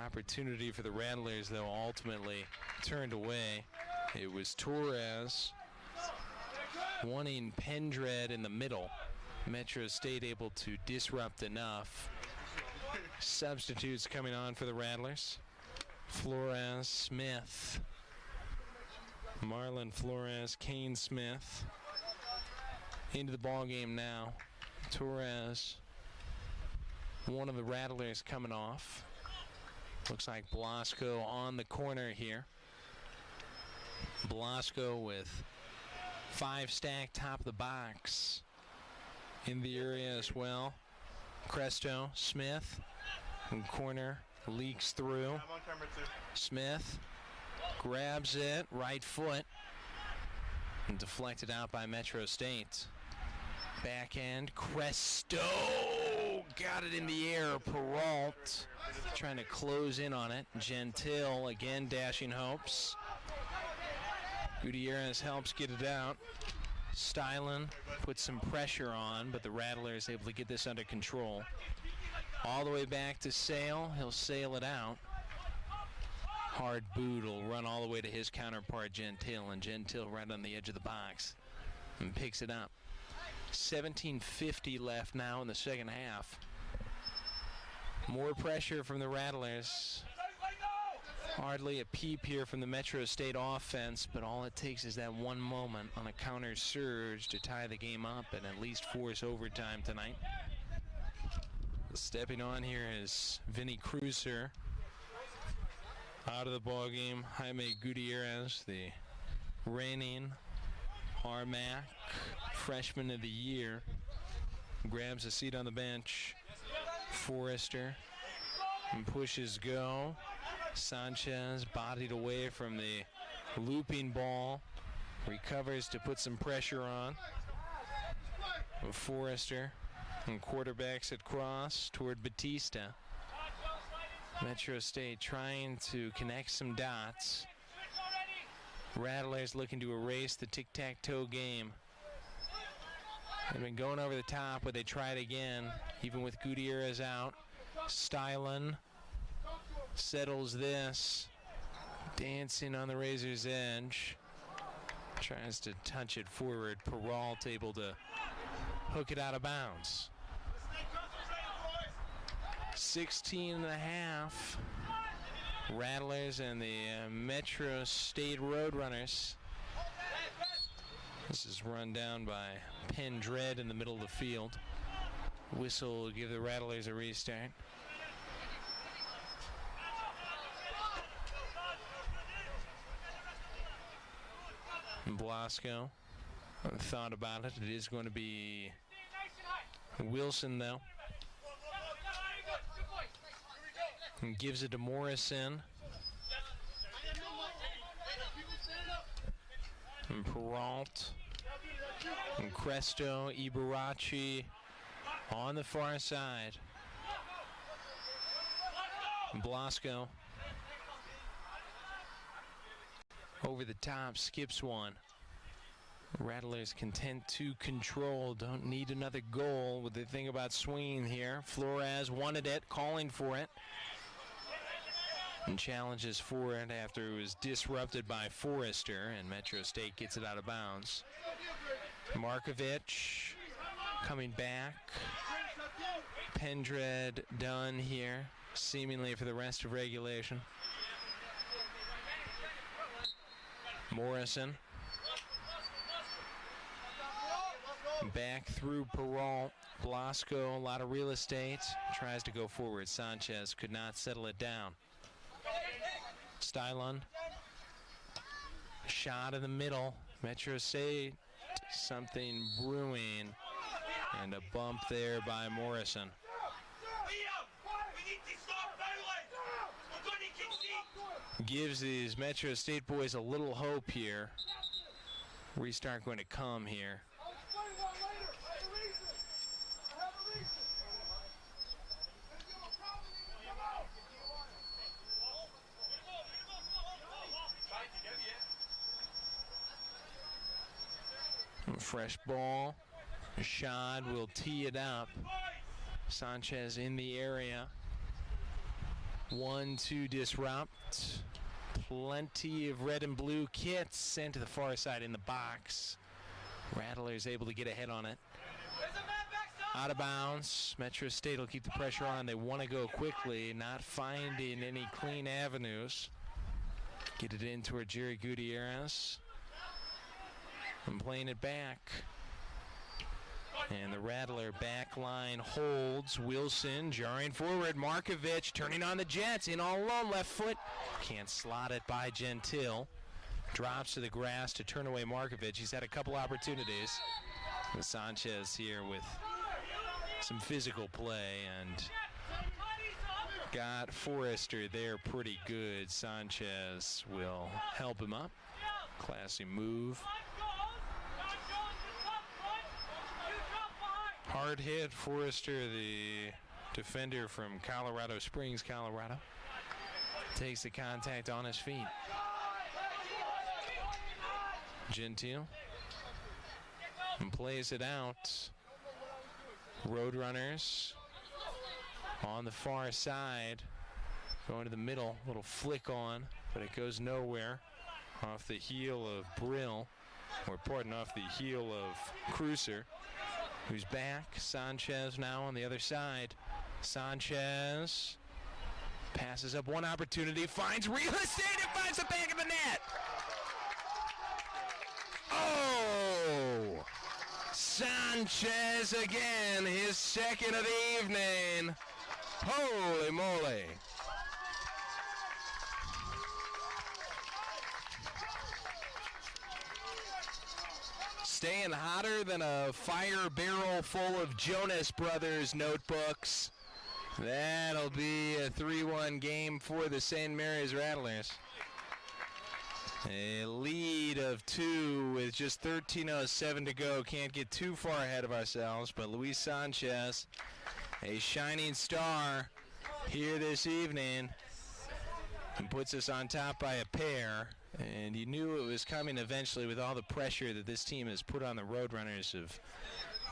Opportunity for the Rattlers, though, ultimately turned away. It was Torres wanting Pendred in the middle. Metro State able to disrupt enough. Substitutes coming on for the Rattlers. Flores, Smith. Marlon Flores, Kane Smith. Into the ball game now. Torres, one of the Rattlers coming off. Looks like Blasco on the corner here. Blasco with 5 stacked top of the box. In the area as well. Cresto, Smith, in corner, leaks through. I'm on camera too. Smith grabs it, right foot, and deflected out by Metro State. Backhand, Cresto got it in the air. Peralt trying to close in on it. Gentile again dashing hopes. Gutierrez helps get it out. Stylen puts some pressure on, but the Rattlers able to get this under control. All the way back to Sale. He'll sail it out. Hard boot will run all the way to his counterpart, Gentile, and Gentile right on the edge of the box and picks it up. 17:50 left now in the second half. More pressure from the Rattlers. Hardly a peep here from the Metro State offense, but all it takes is that one moment on a counter surge to tie the game up and at least force overtime tonight. Stepping on here is Vinny Cruiser. Out of the ball game, Jaime Gutierrez, the reigning Harmac Freshman of the Year, grabs a seat on the bench. Forrester and pushes go. Sanchez bodied away from the looping ball. Recovers to put some pressure on. Forrester and quarterbacks at cross toward Batista. Metro State trying to connect some dots. Rattlers looking to erase the tic-tac-toe game. They've been going over the top, but they tried again, even with Gutierrez out. Stylen settles this. Dancing on the razor's edge. Tries to touch it forward. Peralt able to hook it out of bounds. 16 and a half. Rattlers and the Metro State Roadrunners. This is run down by Pendred in the middle of the field. Whistle will give the Rattlers a restart. Blasco thought about it. It is going to be Wilson, though. And gives it to Morrison. And Peralt. And Cresto, Ibarachi on the far side. And Blasco over the top, skips one. Rattlers content to control, don't need another goal. With the thing about swinging here, Flores wanted it, calling for it, and challenges for it after it was disrupted by Forrester, and Metro State gets it out of bounds. Markovich coming back. Pendred done here, seemingly for the rest of regulation. Morrison. Back through Perrault. Blasco, a lot of real estate. Tries to go forward. Sanchez could not settle it down. Stylon. Shot in the middle. Metro State, something brewing. And a bump there by Morrison. Gives these Metro State boys a little hope here. Restart going to come here. Fresh ball. Shad will tee it up. Sanchez in the area. 1-2 disrupt. Plenty of red and blue kits sent to the far side in the box. Rattlers able to get ahead on it. Out of bounds. Metro State will keep the pressure on. They want to go quickly, not finding any clean avenues. Get it in toward Jerry Gutierrez. And playing it back. And the Rattler back line holds. Wilson jarring forward. Markovich turning on the Jets. In all alone, left foot. Can't slot it by Gentile. Drops to the grass to turn away Markovich. He's had a couple opportunities. With Sanchez here with some physical play and got Forrester there pretty good. Sanchez will help him up. Classy move. Hard hit. Forrester, the defender from Colorado Springs, Colorado, takes the contact on his feet. Gentile and plays it out. Roadrunners on the far side, going to the middle, little flick on, but it goes nowhere. Off the heel of Brill, or pardon, off the heel of Cruiser, who's back. Sanchez now on the other side. Sanchez passes up one opportunity, finds real estate, and finds the back of the net. Oh! Sanchez again, his second of the evening. Holy moly. Staying hotter than a fire barrel full of Jonas Brothers notebooks. That'll be a 3-1 game for the St. Mary's Rattlers. A lead of 2 with just 13:07 to go. Can't get too far ahead of ourselves, but Luis Sanchez, a shining star here this evening, and puts us on top by a pair. And you knew it was coming eventually with all the pressure that this team has put on the Roadrunners of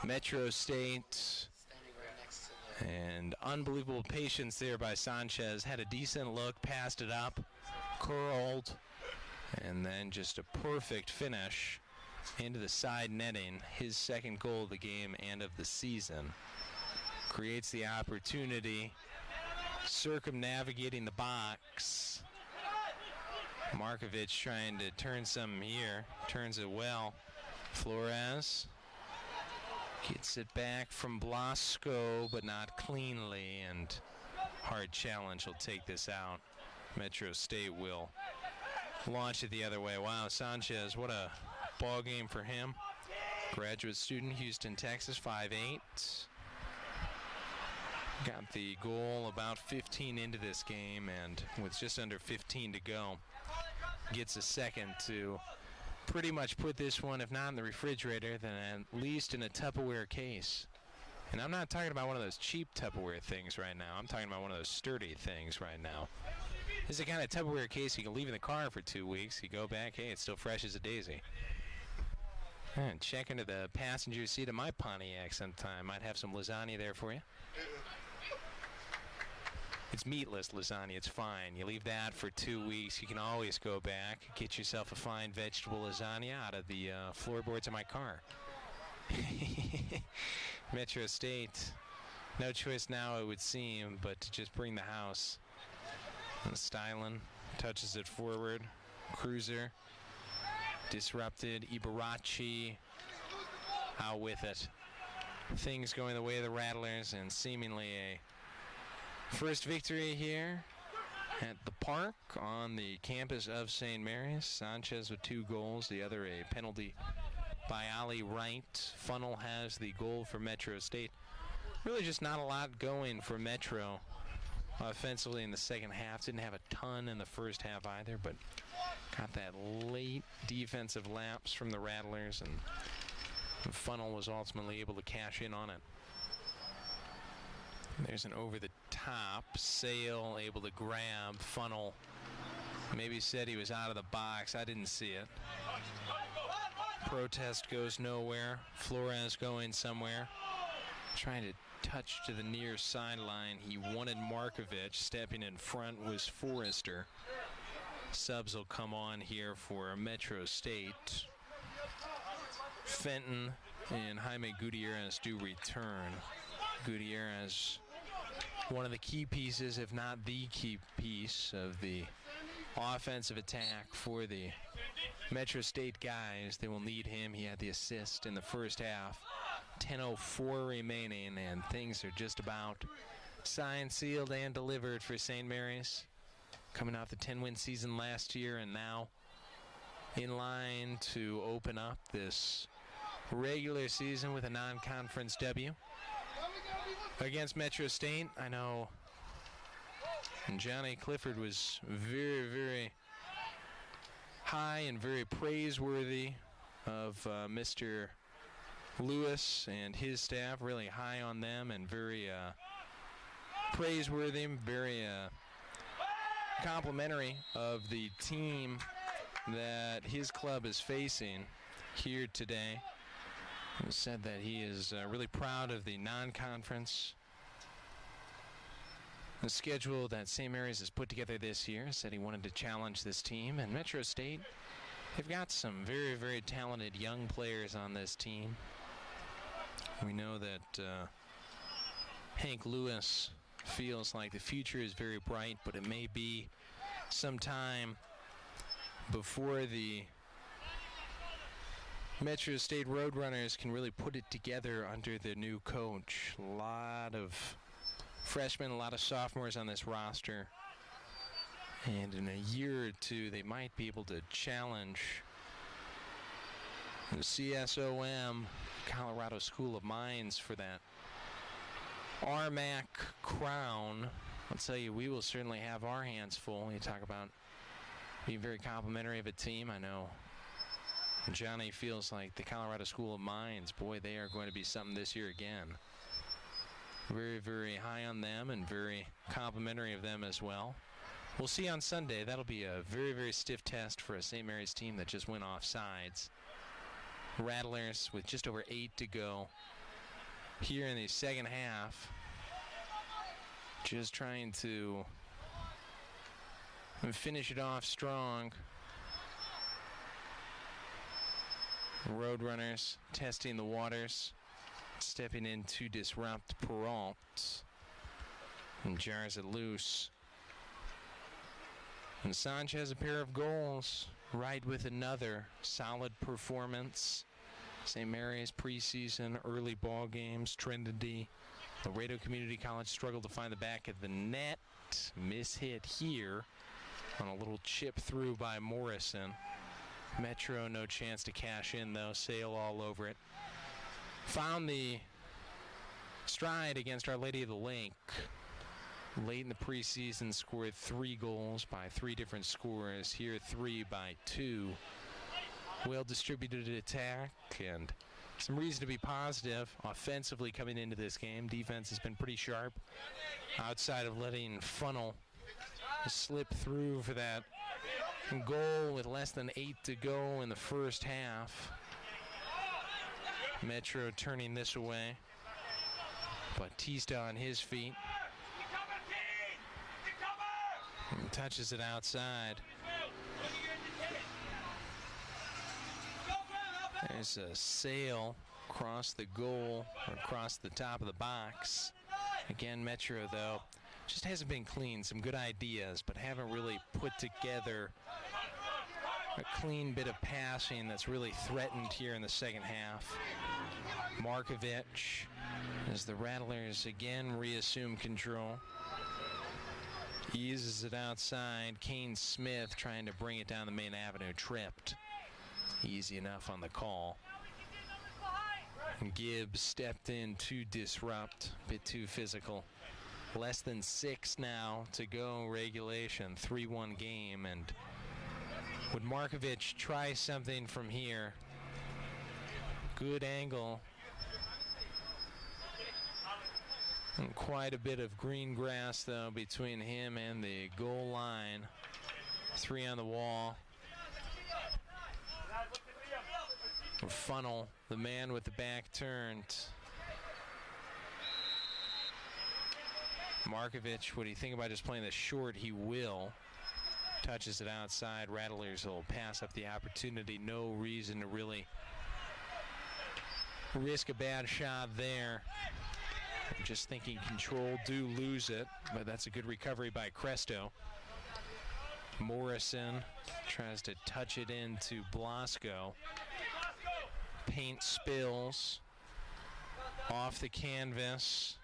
Metro State. And unbelievable patience there by Sanchez. Had a decent look, passed it up, curled, and then just a perfect finish into the side netting. His second goal of the game and of the season. Creates the opportunity, circumnavigating the box. Markovich trying to turn some here. Turns it well. Flores gets it back from Blasco, but not cleanly, and hard challenge will take this out. Metro State will launch it the other way. Wow, Sanchez, what a ball game for him. Graduate student, Houston, Texas, 5'8". Got the goal about 15 into this game, and with just under 15 to go, gets a second to pretty much put this one, if not in the refrigerator, then at least in a Tupperware case. And I'm not talking about one of those cheap Tupperware things right now. I'm talking about one of those sturdy things right now. This is the kind of Tupperware case you can leave in the car for 2 weeks. You go back, hey, it's still fresh as a daisy. And check into the passenger seat of my Pontiac sometime. Might have some lasagna there for you. It's meatless lasagna. It's fine. You leave that for 2 weeks. You can always go back, get yourself a fine vegetable lasagna out of the floorboards of my car. Metro State, no choice now, it would seem, but to just bring the house. And Stylen touches it forward. Cruiser disrupted. Ibarachi out with it. Things going the way of the Rattlers, and seemingly a first victory here at the park on the campus of St. Mary's. Sanchez with 2 goals, the other a penalty by Ali Wright. Funnel has the goal for Metro State. Really just not a lot going for Metro offensively in the second half. Didn't have a ton in the first half either, but got that late defensive lapse from the Rattlers, and Funnel was ultimately able to cash in on it. There's an over-the-top. Sale able to grab. Funnel maybe said he was out of the box. I didn't see it. Protest goes nowhere. Flores going somewhere. Trying to touch to the near sideline. He wanted Markovic. Stepping in front was Forrester. Subs will come on here for Metro State. Fenton and Jaime Gutierrez do return. Gutierrez, one of the key pieces, if not the key piece, of the offensive attack for the Metro State guys. They will need him. He had the assist in the first half. 10:04 remaining, and things are just about signed, sealed, and delivered for St. Mary's. Coming off the 10-win season last year, and now in line to open up this regular season with a non-conference W against Metro State. I know Johnny Clifford was very, very high and very praiseworthy of Mr. Lewis and his staff, really high on them and very praiseworthy, very complimentary of the team that his club is facing here today. He said that he is really proud of the non-conference the schedule that St. Mary's has put together this year. Said he wanted to challenge this team, and Metro State, they've got some very, very talented young players on this team. We know that Hank Lewis feels like the future is very bright, but it may be some time before the Metro State Roadrunners can really put it together under the new coach. A lot of freshmen, a lot of sophomores on this roster. And in a year or two, they might be able to challenge the CSOM, Colorado School of Mines, for that RMAC crown. I'll tell you, we will certainly have our hands full. You talk about being very complimentary of a team. I know Johnny feels like the Colorado School of Mines, boy, they are going to be something this year again. Very, very high on them and very complimentary of them as well. We'll see on Sunday. That'll be a very, very stiff test for a St. Mary's team that just went off sides. Rattlers with just over 8 to go here in the second half. Just trying to finish it off strong. Roadrunners testing the waters, stepping in to disrupt Peralt, and jars it loose. And Sanchez, a pair of goals, right with another solid performance. St. Mary's preseason, early ball games, Trinity, Laredo Community College struggled to find the back of the net. Mishit here on a little chip through by Morrison. Metro, no chance to cash in, though. Sale all over it. Found the stride against Our Lady of the Lake. Late in the preseason, scored 3 goals by 3 different scorers. Here, 3 by 2. Well-distributed attack and some reason to be positive offensively coming into this game. Defense has been pretty sharp outside of letting Funnel slip through for that goal with less than 8 to go in the first half. Metro turning this away. Batista on his feet. And touches it outside. There's a Sale across the goal, or across the top of the box. Again, Metro, though, just hasn't been clean. Some good ideas, but haven't really put together a clean bit of passing that's really threatened here in the second half. Markovic, as the Rattlers again reassume control. Eases it outside. Kane Smith trying to bring it down the main avenue. Tripped. Easy enough on the call. Gibbs stepped in to disrupt. Bit too physical. Less than 6 now to go regulation. 3-1 game. And would Markovic try something from here? Good angle. And quite a bit of green grass, though, between him and the goal line. 3 on the wall. Funnel, the man with the back turned. Markovic, what do you think about just playing this short? He will. Touches it outside. Rattlers will pass up the opportunity. No reason to really risk a bad shot there. I'm just thinking Control do lose it, but that's a good recovery by Cresto. Morrison tries to touch it into Blasco. Paint spills off the canvas.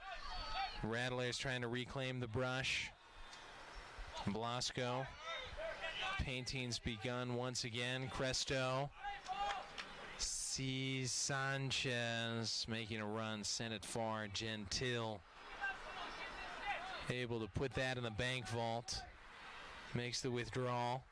Rattlers trying to reclaim the brush. Blasco. Painting's begun once again. Cresto. Sees Sanchez making a run, sent it far. Gentile able to put that in the bank vault. Makes the withdrawal.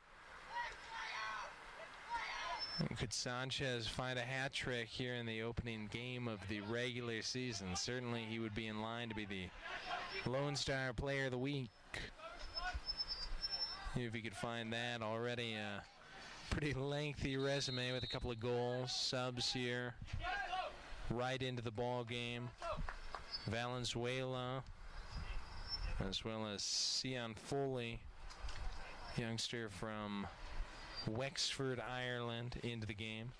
And could Sanchez find a hat trick here in the opening game of the regular season? Certainly he would be in line to be the Lone Star Player of the Week. If he could find that. Already pretty lengthy resume with a couple of goals, subs here, right into the ball game. Valenzuela, as well as Sion Foley, youngster from Wexford, Ireland, into the game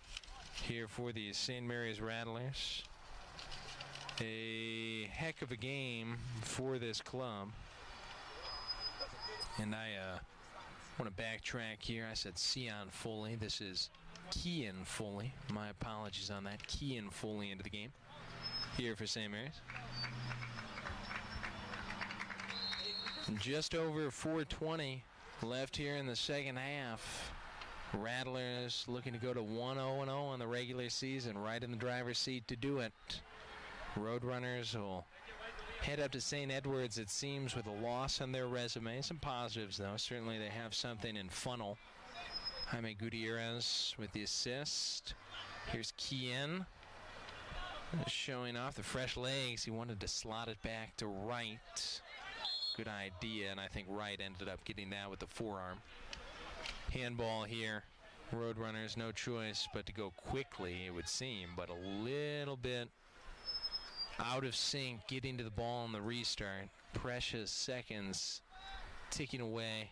here for the St. Mary's Rattlers. A heck of a game for this club. And I want to backtrack here. I said Sion Foley. This is Kian Foley. My apologies on that. Kian Foley into the game here for St. Mary's. Just over 4:20 left here in the second half. Rattlers looking to go to 1-0-0 on the regular season, right in the driver's seat to do it. Roadrunners will head up to St. Edwards, it seems, with a loss on their resume. Some positives, though. Certainly they have something in funnel. Jaime Gutierrez with the assist. Here's Kian showing off the fresh legs. He wanted to slot it back to right. Good idea, and I think Wright ended up getting that with the forearm. Handball here. Roadrunners, no choice but to go quickly, it would seem, but a little bit out of sync getting to the ball on the restart. Precious seconds ticking away.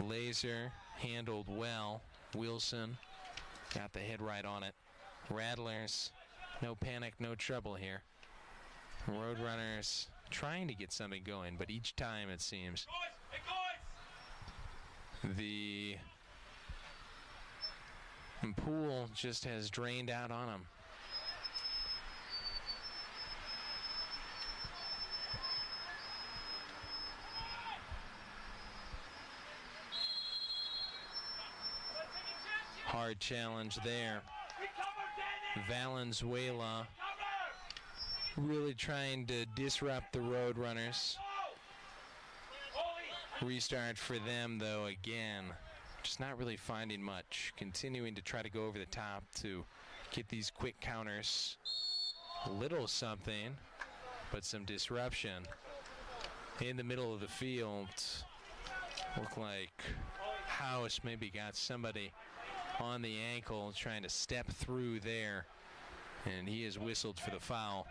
Laser handled well. Wilson got the head right on it. Rattlers, no panic, no trouble here. Roadrunners trying to get something going, but each time it seems the pool just has drained out on them. Hard challenge there. Valenzuela really trying to disrupt the Roadrunners. Restart for them, though, again. Just not really finding much. Continuing to try to go over the top to get these quick counters. A little something, but some disruption. In the middle of the field. Looked like House maybe got somebody on the ankle trying to step through there. And he is whistled for the foul.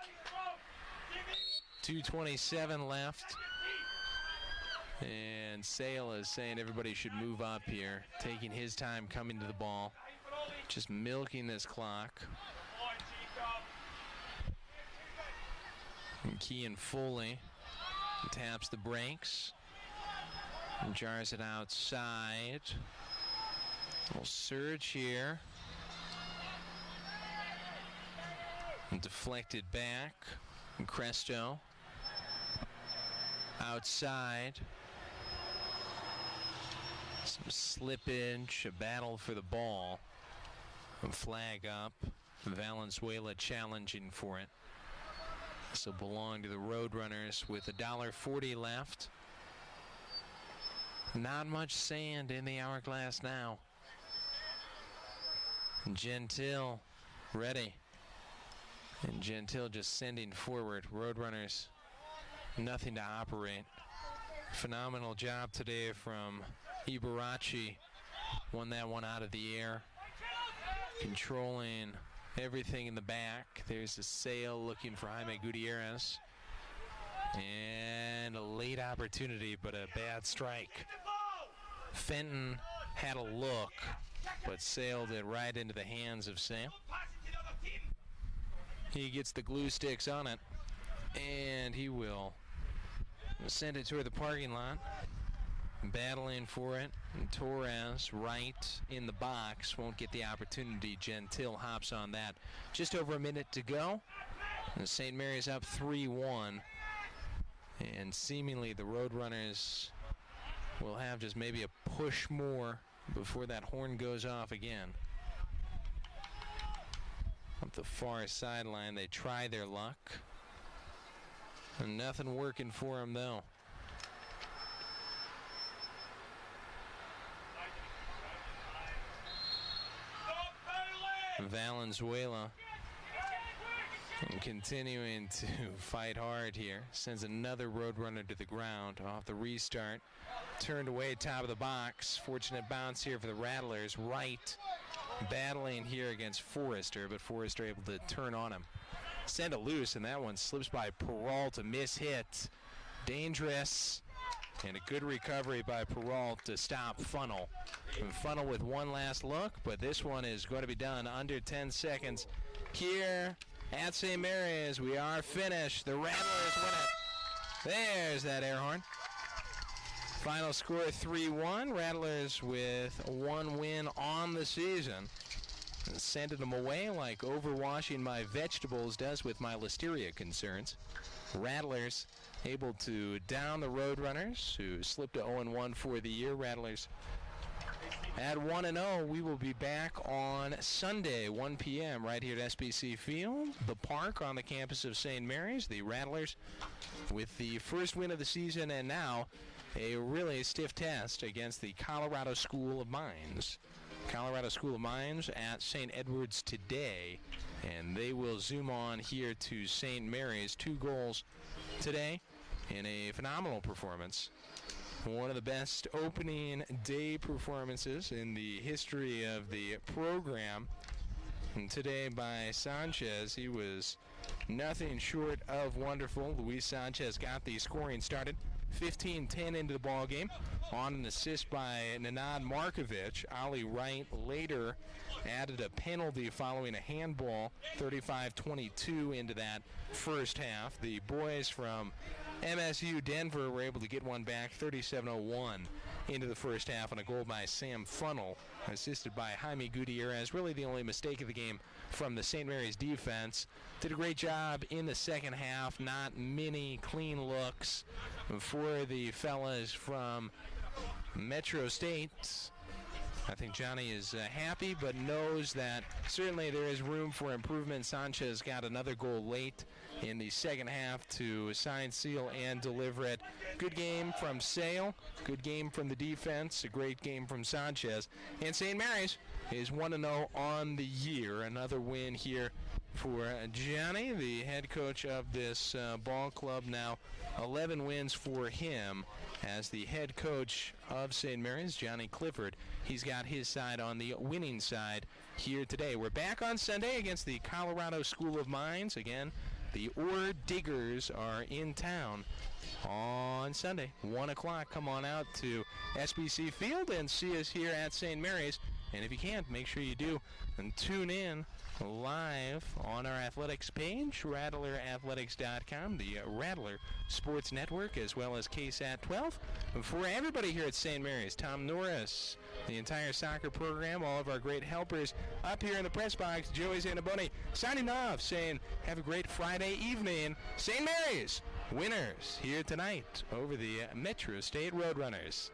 2:27 left. And Sale is saying everybody should move up here, taking his time coming to the ball. just milking this clock. And Kean Foley taps the brakes and jars it outside. Little surge here. And deflected back. And Cresto outside. Some slippage, a battle for the ball. A flag up. Valenzuela challenging for it. This will belong to the Roadrunners with $1.40 left. Not much sand in the hourglass now. Gentile ready. And Gentile just sending forward. Roadrunners, nothing to operate. Phenomenal job today from Ibarrachi. Won that one out of the air. Controlling everything in the back. There's a sail looking for Jaime Gutierrez. And a late opportunity, but a bad strike. Fenton had a look, but sailed it right into the hands of Sam. He gets the glue sticks on it, and he will send it toward the parking lot. Battling for it, and Torres right in the box, won't get the opportunity. Gentile hops on that. Just over a minute to go, and St. Mary's up 3-1, and seemingly the Roadrunners will have just maybe a push more before that horn goes off again. Up the far sideline, they try their luck, and nothing working for them though. Valenzuela continuing to fight hard here. Sends another Roadrunner to the ground off the restart. Turned away top of the box. Fortunate bounce here for the Rattlers. Right battling here against Forrester, but Forrester able to turn on him. Send it loose, and that one slips by Peralta. Miss hit. Dangerous. And a good recovery by Peralta to stop Funnel. And Funnel with one last look, but this one is going to be done under 10 seconds here at St. Mary's. We are finished. The Rattlers win it. There's that air horn. Final score 3-1. Rattlers with one win on the season. And sending them away like overwashing my vegetables does with my listeria concerns. Rattlers able to down the Roadrunners, who slipped to 0-1 for the year. Rattlers at 1-0. We will be back on Sunday, 1 p.m. right here at SBC Field, the park on the campus of St. Mary's. The Rattlers with the first win of the season, and now a really stiff test against the Colorado School of Mines. Colorado School of Mines at St. Edward's today, and they will zoom on here to St. Mary's. 2 goals today in a phenomenal performance. One of the best opening day performances in the history of the program. And today by Sanchez, he was nothing short of wonderful. Luis Sanchez got the scoring started. 15-10 into the ball game. On an assist by Nenad Markovic. Ali Wright later added a penalty following a handball. 35-22 into that first half. The boys from MSU Denver were able to get one back. 37-01 into the first half, and a goal by Sam Funnel, assisted by Jaime Gutierrez. Really the only mistake of the game from the St. Mary's defense. Did a great job in the second half. Not many clean looks for the fellas from Metro State. I think Johnny is happy, but knows that certainly there is room for improvement. Sanchez got another goal late in the second half to sign, seal, and deliver it. Good game from Sale. Good game from the defense. A great game from Sanchez. And St. Mary's is 1-0 on the year. Another win here for Johnny, the head coach of this ball club. Now 11 wins for him as the head coach of St. Mary's, Johnny Clifford. He's got his side on the winning side here today. We're back on Sunday against the Colorado School of Mines. Again, the Ore Diggers are in town on Sunday, 1 o'clock. Come on out to SBC Field and see us here at St. Mary's And if you can't, make sure you do and tune in live on our athletics page, RattlerAthletics.com, the Rattler Sports Network, as well as KSAT 12. And for everybody here at St. Mary's, Tom Norris, the entire soccer program, all of our great helpers up here in the press box, Joey Zanaboni signing off, saying have a great Friday evening. St. Mary's winners here tonight over the Metro State Roadrunners.